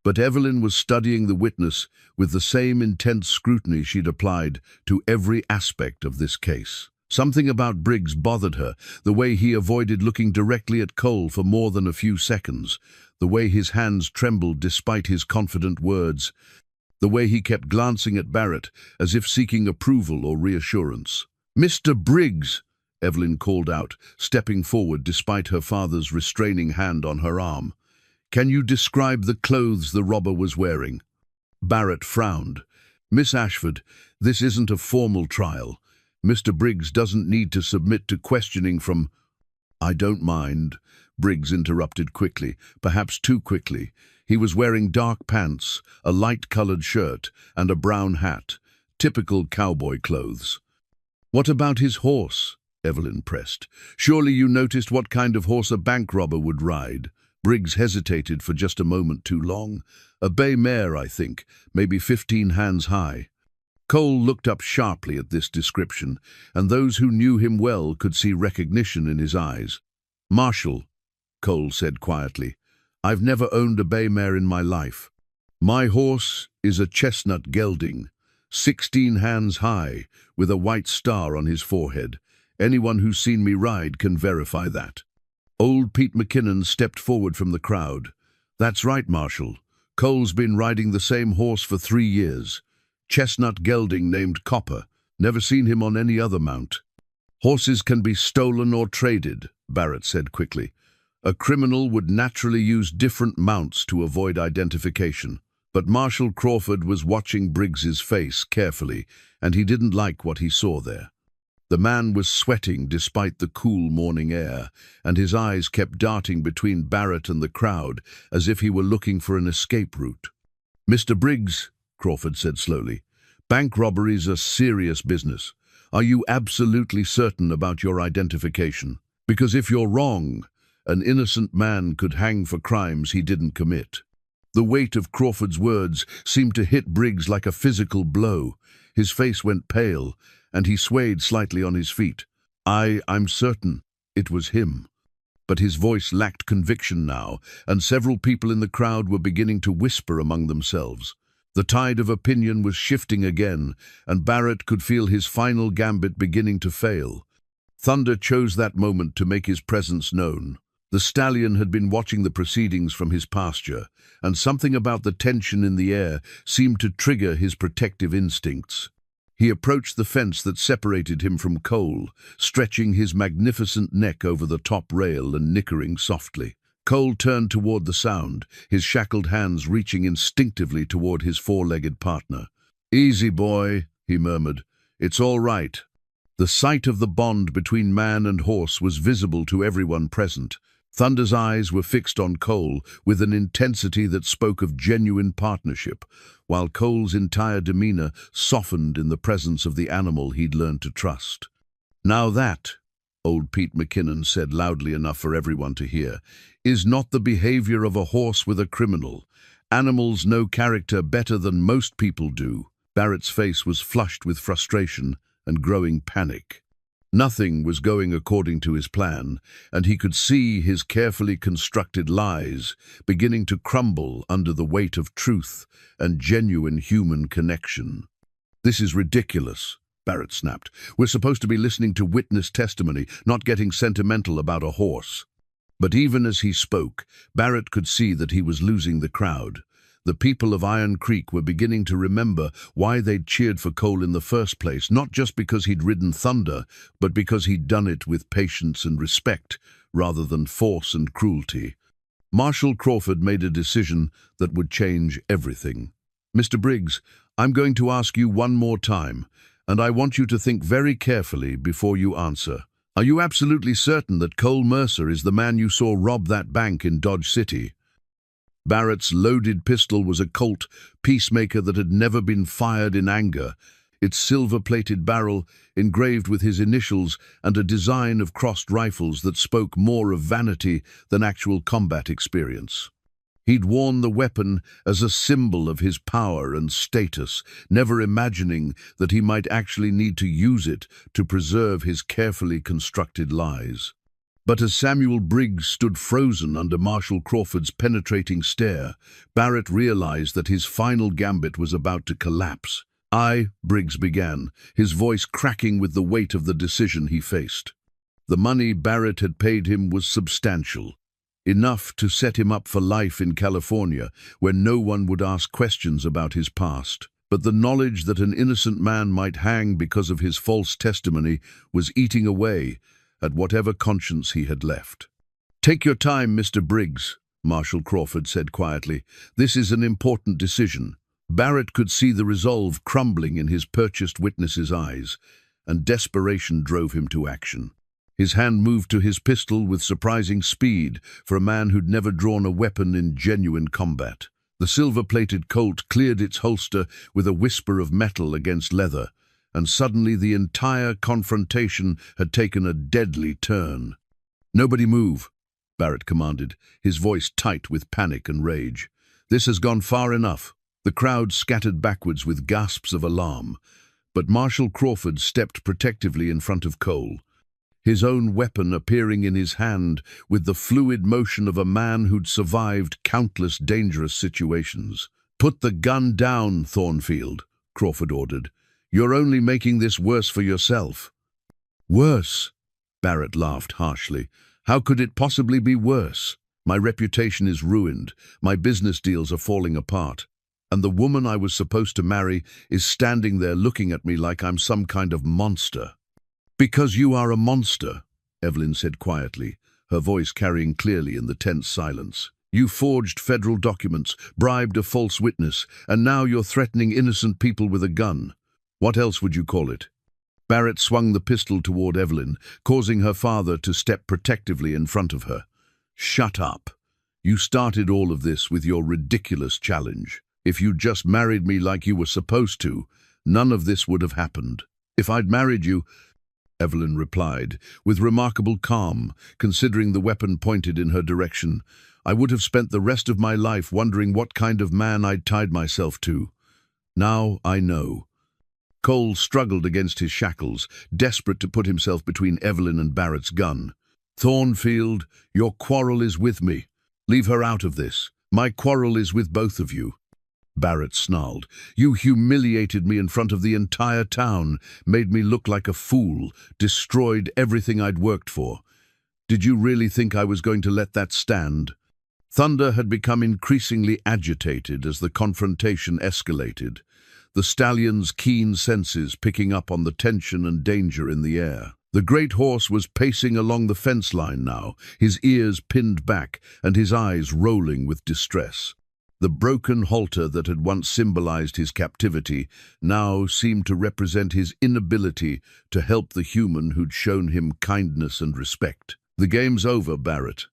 [SPEAKER 1] But Evelyn was studying the witness with the same intense scrutiny she'd applied to every aspect of this case. Something about Briggs bothered her, the way he avoided looking directly at Cole for more than a few seconds, the way his hands trembled despite his confident words, the way he kept glancing at Barrett as if seeking approval or reassurance. "Mr. Briggs!" Evelyn called out, stepping forward despite her father's restraining hand on her arm. "Can you describe the clothes the robber was wearing?" Barrett frowned. "Miss Ashford, this isn't a formal trial. Mr. Briggs doesn't need to submit to questioning from—" "I don't mind," Briggs interrupted quickly, perhaps too quickly. He was wearing dark pants, a light-colored shirt, and a brown hat, typical cowboy clothes. "What about his horse?" Evelyn pressed. "Surely you noticed what kind of horse a bank robber would ride." Briggs hesitated for just a moment too long. "A bay mare, I think, maybe 15 hands high." Cole looked up sharply at this description, and those who knew him well could see recognition in his eyes. "Marshal," Cole said quietly, "I've never owned a bay mare in my life. My horse is a chestnut gelding, 16 hands high, with a white star on his forehead. Anyone who's seen me ride can verify that." Old Pete McKinnon stepped forward from the crowd. "That's right, Marshal. Cole's been riding the same horse for 3 years. Chestnut gelding named Copper. Never seen him on any other mount." "Horses can be stolen or traded," Barrett said quickly. "A criminal would naturally use different mounts to avoid identification." But Marshal Crawford was watching Briggs's face carefully, and he didn't like what he saw there. The man was sweating despite the cool morning air, and his eyes kept darting between Barrett and the crowd as if he were looking for an escape route. "Mr. Briggs," Crawford said slowly, "bank robberies are serious business. Are you absolutely certain about your identification? Because if you're wrong, an innocent man could hang for crimes he didn't commit." The weight of Crawford's words seemed to hit Briggs like a physical blow. His face went pale, and he swayed slightly on his feet. I'm certain it was him." But his voice lacked conviction now, and several people in the crowd were beginning to whisper among themselves. The tide of opinion was shifting again, and Barrett could feel his final gambit beginning to fail. Thunder chose that moment to make his presence known. The stallion had been watching the proceedings from his pasture, and something about the tension in the air seemed to trigger his protective instincts. He approached the fence that separated him from Cole, stretching his magnificent neck over the top rail and nickering softly. Cole turned toward the sound, his shackled hands reaching instinctively toward his four-legged partner. "Easy, boy," he murmured. "It's all right." The sight of the bond between man and horse was visible to everyone present. Thunder's eyes were fixed on Cole with an intensity that spoke of genuine partnership, while Cole's entire demeanor softened in the presence of the animal he'd learned to trust. "Now that," old Pete McKinnon said loudly enough for everyone to hear, "is not the behavior of a horse with a criminal. Animals know character better than most people do." Barrett's face was flushed with frustration and growing panic. Nothing was going according to his plan, and he could see his carefully constructed lies beginning to crumble under the weight of truth and genuine human connection. "This is ridiculous," Barrett snapped. "We're supposed to be listening to witness testimony, not getting sentimental about a horse." But even as he spoke, Barrett could see that he was losing the crowd. The people of Iron Creek were beginning to remember why they'd cheered for Cole in the first place, not just because he'd ridden Thunder, but because he'd done it with patience and respect, rather than force and cruelty. Marshal Crawford made a decision that would change everything. "Mr. Briggs, I'm going to ask you one more time, and I want you to think very carefully before you answer." Are you absolutely certain that Cole Mercer is the man you saw rob that bank in Dodge City? Barrett's loaded pistol was a Colt Peacemaker that had never been fired in anger, its silver-plated barrel engraved with his initials and a design of crossed rifles that spoke more of vanity than actual combat experience. He'd worn the weapon as a symbol of his power and status, never imagining that he might actually need to use it to preserve his carefully constructed lies. But as Samuel Briggs stood frozen under Marshall Crawford's penetrating stare, Barrett realized that his final gambit was about to collapse. Briggs began, his voice cracking with the weight of the decision he faced. The money Barrett had paid him was substantial, enough to set him up for life in California, where no one would ask questions about his past. But the knowledge that an innocent man might hang because of his false testimony was eating away at whatever conscience he had left. "Take your time, Mr. Briggs," Marshall Crawford said quietly. "This is an important decision." Barrett could see the resolve crumbling in his purchased witness's eyes, and desperation drove him to action. His hand moved to his pistol with surprising speed for a man who'd never drawn a weapon in genuine combat. The silver-plated Colt cleared its holster with a whisper of metal against leather, and suddenly the entire confrontation had taken a deadly turn. "Nobody move," Barrett commanded, his voice tight with panic and rage. "This has gone far enough." The crowd scattered backwards with gasps of alarm, but Marshall Crawford stepped protectively in front of Cole, his own weapon appearing in his hand with the fluid motion of a man who'd survived countless dangerous situations. "Put the gun down, Thornfield," Crawford ordered. "You're only making this worse for yourself." "Worse?" Barrett laughed harshly. "How could it possibly be worse? My reputation is ruined, my business deals are falling apart, and the woman I was supposed to marry is standing there looking at me like I'm some kind of monster." "Because you are a monster," Evelyn said quietly, her voice carrying clearly in the tense silence. "You forged federal documents, bribed a false witness, and now you're threatening innocent people with a gun. What else would you call it?" Barrett swung the pistol toward Evelyn, causing her father to step protectively in front of her. "Shut up. You started all of this with your ridiculous challenge. If you'd just married me like you were supposed to, none of this would have happened. If I'd married you," Evelyn replied, with remarkable calm, considering the weapon pointed in her direction, "I would have spent the rest of my life wondering what kind of man I'd tied myself to. Now I know." Cole struggled against his shackles, desperate to put himself between Evelyn and Barrett's gun. "Thornfield, your quarrel is with me. Leave her out of this. My quarrel is with both of you." Barrett snarled. "You humiliated me in front of the entire town, made me look like a fool, destroyed everything I'd worked for. Did you really think I was going to let that stand?" Thunder had become increasingly agitated as the confrontation escalated, the stallion's keen senses picking up on the tension and danger in the air. The great horse was pacing along the fence line now, his ears pinned back and his eyes rolling with distress. The broken halter that had once symbolized his captivity now seemed to represent his inability to help the human who'd shown him kindness and respect. "The game's over, Barrett,"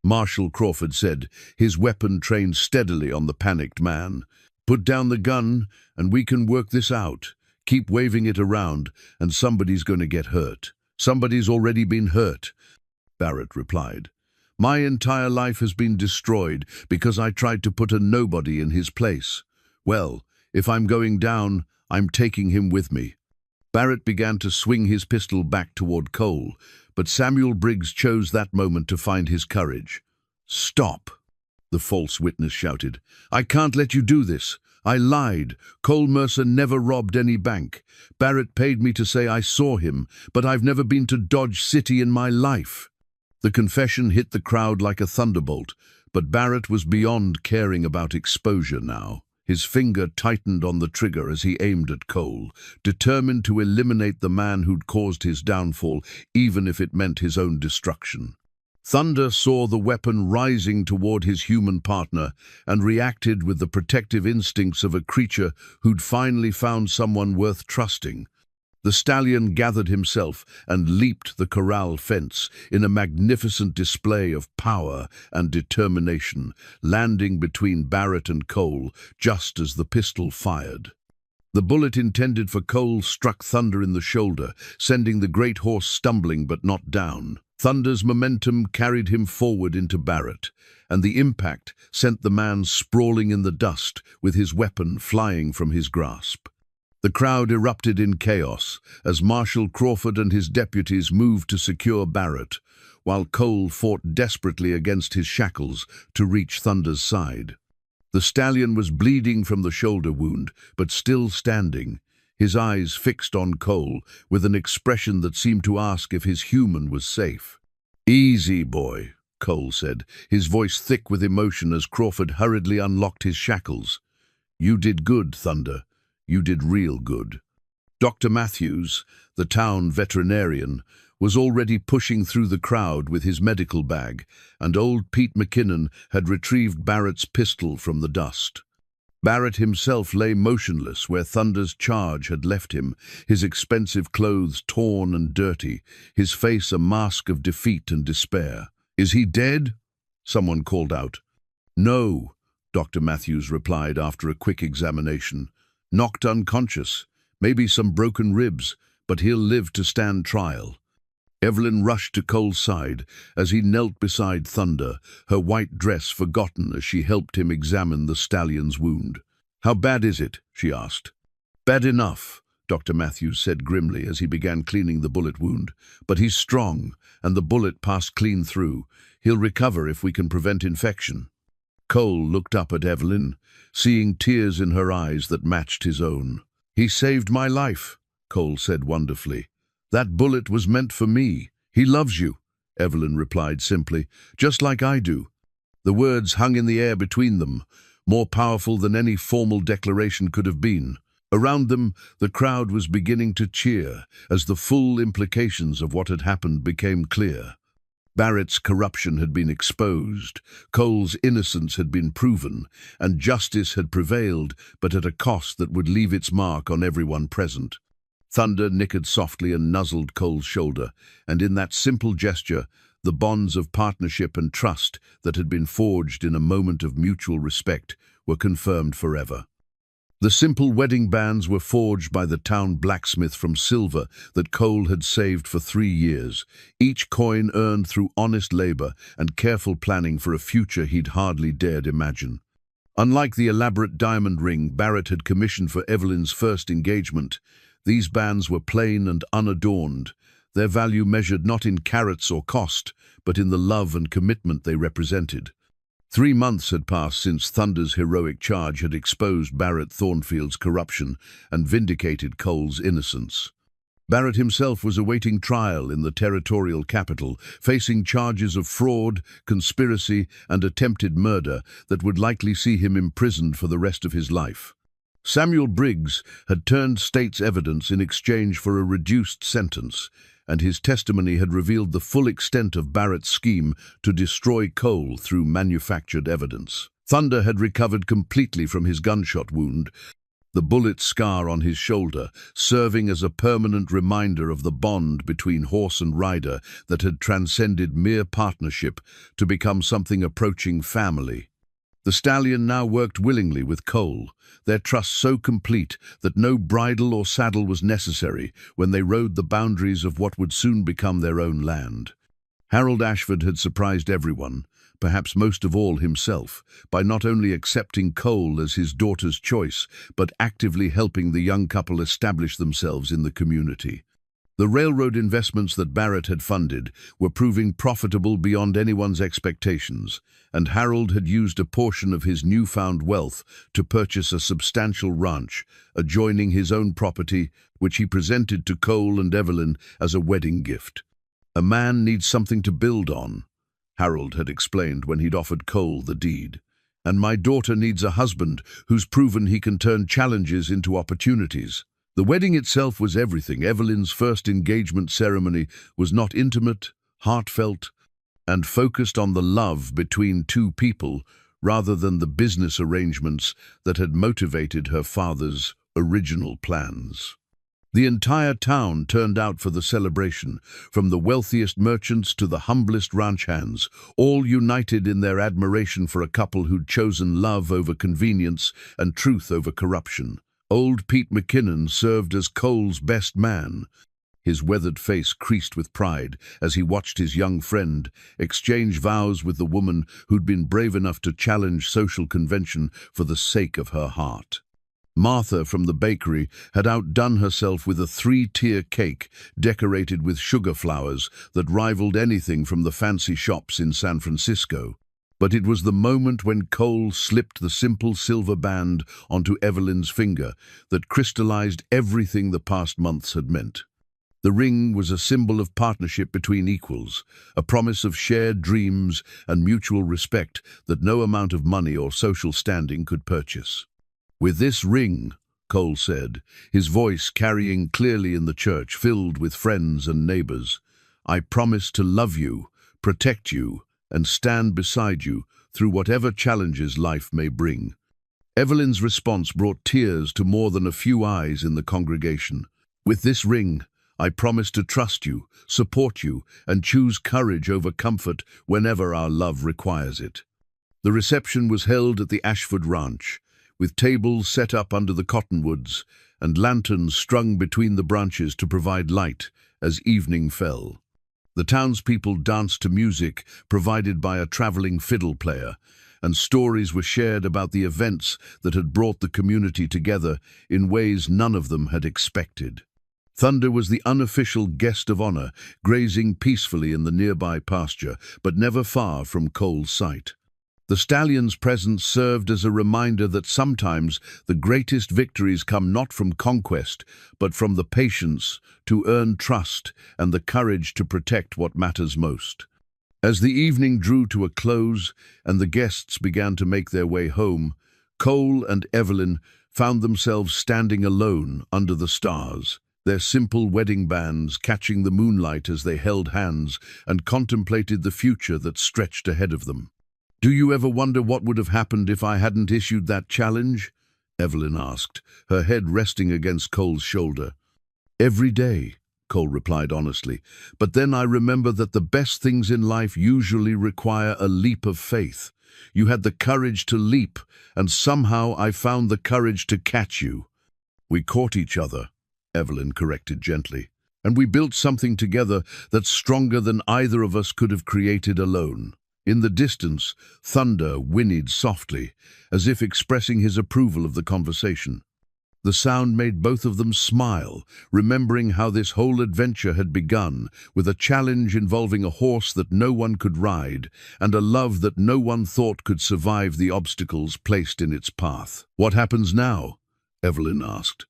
[SPEAKER 1] Marshall Crawford said, his weapon trained steadily on the panicked man. "Put down the gun and we can work this out. Keep waving it around and somebody's going to get hurt." "Somebody's already been hurt," Barrett replied. "My entire life has been destroyed because I tried to put a nobody in his place. Well, if I'm going down, I'm taking him with me." Barrett began to swing his pistol back toward Cole, but Samuel Briggs chose that moment to find his courage. "Stop," the false witness shouted. "I can't let you do this. I lied. Cole Mercer never robbed any bank. Barrett paid me to say I saw him, but I've never been to Dodge City in my life." The confession hit the crowd like a thunderbolt, but Barrett was beyond caring about exposure now. His finger tightened on the trigger as he aimed at Cole, determined to eliminate the man who'd caused his downfall, even if it meant his own destruction. Thunder saw the weapon rising toward his human partner and reacted with the protective instincts of a creature who'd finally found someone worth trusting. The stallion gathered himself and leaped the corral fence in a magnificent display of power and determination, landing between Barrett and Cole just as the pistol fired. The bullet intended for Cole struck Thunder in the shoulder, sending the great horse stumbling but not down. Thunder's momentum carried him forward into Barrett, and the impact sent the man sprawling in the dust with his weapon flying from his grasp. The crowd erupted in chaos as Marshal Crawford and his deputies moved to secure Barrett, while Cole fought desperately against his shackles to reach Thunder's side. The stallion was bleeding from the shoulder wound, but still standing, his eyes fixed on Cole with an expression that seemed to ask if his human was safe. "Easy, boy," Cole said, his voice thick with emotion as Crawford hurriedly unlocked his shackles. "You did good, Thunder. You did real good." Dr. Matthews, the town veterinarian, was already pushing through the crowd with his medical bag, and old Pete McKinnon had retrieved Barrett's pistol from the dust. Barrett himself lay motionless where Thunder's charge had left him, his expensive clothes torn and dirty, his face a mask of defeat and despair. "Is he dead?" someone called out. "No," Dr. Matthews replied after a quick examination. "Knocked unconscious, maybe some broken ribs, but he'll live to stand trial." Evelyn rushed to Cole's side as he knelt beside Thunder, her white dress forgotten as she helped him examine the stallion's wound. "How bad is it?" she asked. "Bad enough," Dr. Matthews said grimly as he began cleaning the bullet wound. "But he's strong, and the bullet passed clean through. He'll recover if we can prevent infection." Cole looked up at Evelyn, seeing tears in her eyes that matched his own. "He saved my life," Cole said wonderfully. "That bullet was meant for me. He loves you," Evelyn replied simply, "just like I do." The words hung in the air between them, more powerful than any formal declaration could have been. Around them, the crowd was beginning to cheer as the full implications of what had happened became clear. Barrett's corruption had been exposed, Cole's innocence had been proven, and justice had prevailed, but at a cost that would leave its mark on everyone present. Thunder nickered softly and nuzzled Cole's shoulder, and in that simple gesture, the bonds of partnership and trust that had been forged in a moment of mutual respect were confirmed forever. The simple wedding bands were forged by the town blacksmith from silver that Cole had saved for 3 years, each coin earned through honest labor and careful planning for a future he'd hardly dared imagine. Unlike the elaborate diamond ring Barrett had commissioned for Evelyn's first engagement, these bands were plain and unadorned, their value measured not in carats or cost, but in the love and commitment they represented. 3 months had passed since Thunder's heroic charge had exposed Barrett Thornfield's corruption and vindicated Cole's innocence. Barrett himself was awaiting trial in the territorial capital, facing charges of fraud, conspiracy, and attempted murder that would likely see him imprisoned for the rest of his life. Samuel Briggs had turned state's evidence in exchange for a reduced sentence, and his testimony had revealed the full extent of Barrett's scheme to destroy Cole through manufactured evidence. Thunder had recovered completely from his gunshot wound, the bullet scar on his shoulder serving as a permanent reminder of the bond between horse and rider that had transcended mere partnership to become something approaching family. The stallion now worked willingly with Cole, their trust so complete that no bridle or saddle was necessary when they rode the boundaries of what would soon become their own land. Harold Ashford had surprised everyone, perhaps most of all himself, by not only accepting Cole as his daughter's choice, but actively helping the young couple establish themselves in the community. The railroad investments that Barrett had funded were proving profitable beyond anyone's expectations, and Harold had used a portion of his newfound wealth to purchase a substantial ranch adjoining his own property, which he presented to Cole and Evelyn as a wedding gift. "A man needs something to build on," Harold had explained when he'd offered Cole the deed. "And my daughter needs a husband who's proven he can turn challenges into opportunities." The wedding itself was everything. Evelyn's first engagement ceremony was not intimate, heartfelt, and focused on the love between two people rather than the business arrangements that had motivated her father's original plans. The entire town turned out for the celebration, from the wealthiest merchants to the humblest ranch hands, all united in their admiration for a couple who'd chosen love over convenience and truth over corruption. Old Pete McKinnon served as Cole's best man, his weathered face creased with pride as he watched his young friend exchange vows with the woman who'd been brave enough to challenge social convention for the sake of her heart. Martha from the bakery had outdone herself with a 3-tier cake decorated with sugar flowers that rivaled anything from the fancy shops in San Francisco. But it was the moment when Cole slipped the simple silver band onto Evelyn's finger that crystallized everything the past months had meant. The ring was a symbol of partnership between equals, a promise of shared dreams and mutual respect that no amount of money or social standing could purchase. "With this ring," Cole said, his voice carrying clearly in the church filled with friends and neighbors, "I promise to love you, protect you, and stand beside you through whatever challenges life may bring." Evelyn's response brought tears to more than a few eyes in the congregation. "With this ring, I promise to trust you, support you, and choose courage over comfort whenever our love requires it." The reception was held at the Ashford Ranch, with tables set up under the cottonwoods and lanterns strung between the branches to provide light as evening fell. The townspeople danced to music provided by a traveling fiddle player, and stories were shared about the events that had brought the community together in ways none of them had expected. Thunder was the unofficial guest of honor, grazing peacefully in the nearby pasture, but never far from Cole's sight. The stallion's presence served as a reminder that sometimes the greatest victories come not from conquest, but from the patience to earn trust and the courage to protect what matters most. As the evening drew to a close and the guests began to make their way home, Cole and Evelyn found themselves standing alone under the stars, their simple wedding bands catching the moonlight as they held hands and contemplated the future that stretched ahead of them. "Do you ever wonder what would have happened if I hadn't issued that challenge?" Evelyn asked, her head resting against Cole's shoulder. "Every day," Cole replied honestly, "but then I remember that the best things in life usually require a leap of faith. You had the courage to leap, and somehow I found the courage to catch you." "We caught each other," Evelyn corrected gently, "and we built something together that's stronger than either of us could have created alone." In the distance, thunder whinnied softly, as if expressing his approval of the conversation. The sound made both of them smile, remembering how this whole adventure had begun, with a challenge involving a horse that no one could ride, and a love that no one thought could survive the obstacles placed in its path. "What happens now?" Evelyn asked.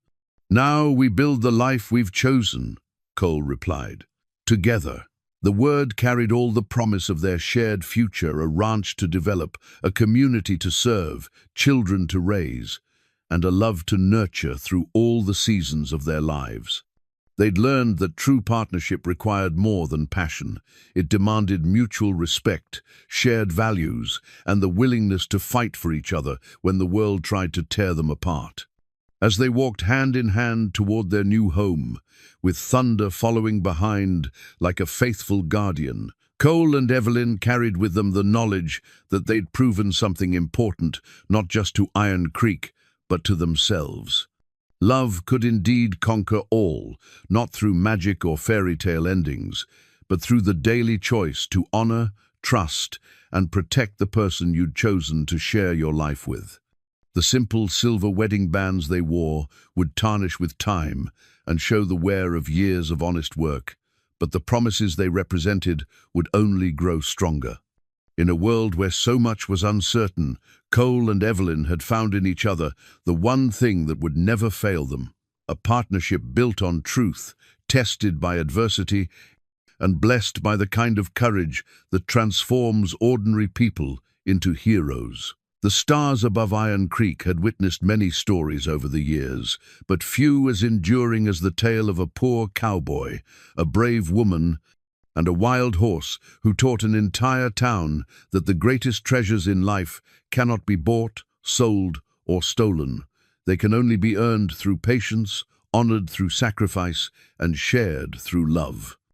[SPEAKER 1] "Now we build the life we've chosen," Cole replied. "Together." The word carried all the promise of their shared future, a ranch to develop, a community to serve, children to raise, and a love to nurture through all the seasons of their lives. They'd learned that true partnership required more than passion. It demanded mutual respect, shared values, and the willingness to fight for each other when the world tried to tear them apart. As they walked hand in hand toward their new home, with thunder following behind like a faithful guardian, Cole and Evelyn carried with them the knowledge that they'd proven something important, not just to Iron Creek, but to themselves. Love could indeed conquer all, not through magic or fairy tale endings, but through the daily choice to honor, trust, and protect the person you'd chosen to share your life with. The simple silver wedding bands they wore would tarnish with time and show the wear of years of honest work, but the promises they represented would only grow stronger. In a world where so much was uncertain, Cole and Evelyn had found in each other the one thing that would never fail them, a partnership built on truth, tested by adversity, and blessed by the kind of courage that transforms ordinary people into heroes. The stars above Iron Creek had witnessed many stories over the years, but few as enduring as the tale of a poor cowboy, a brave woman, and a wild horse who taught an entire town that the greatest treasures in life cannot be bought, sold, or stolen. They can only be earned through patience, honored through sacrifice and shared through love.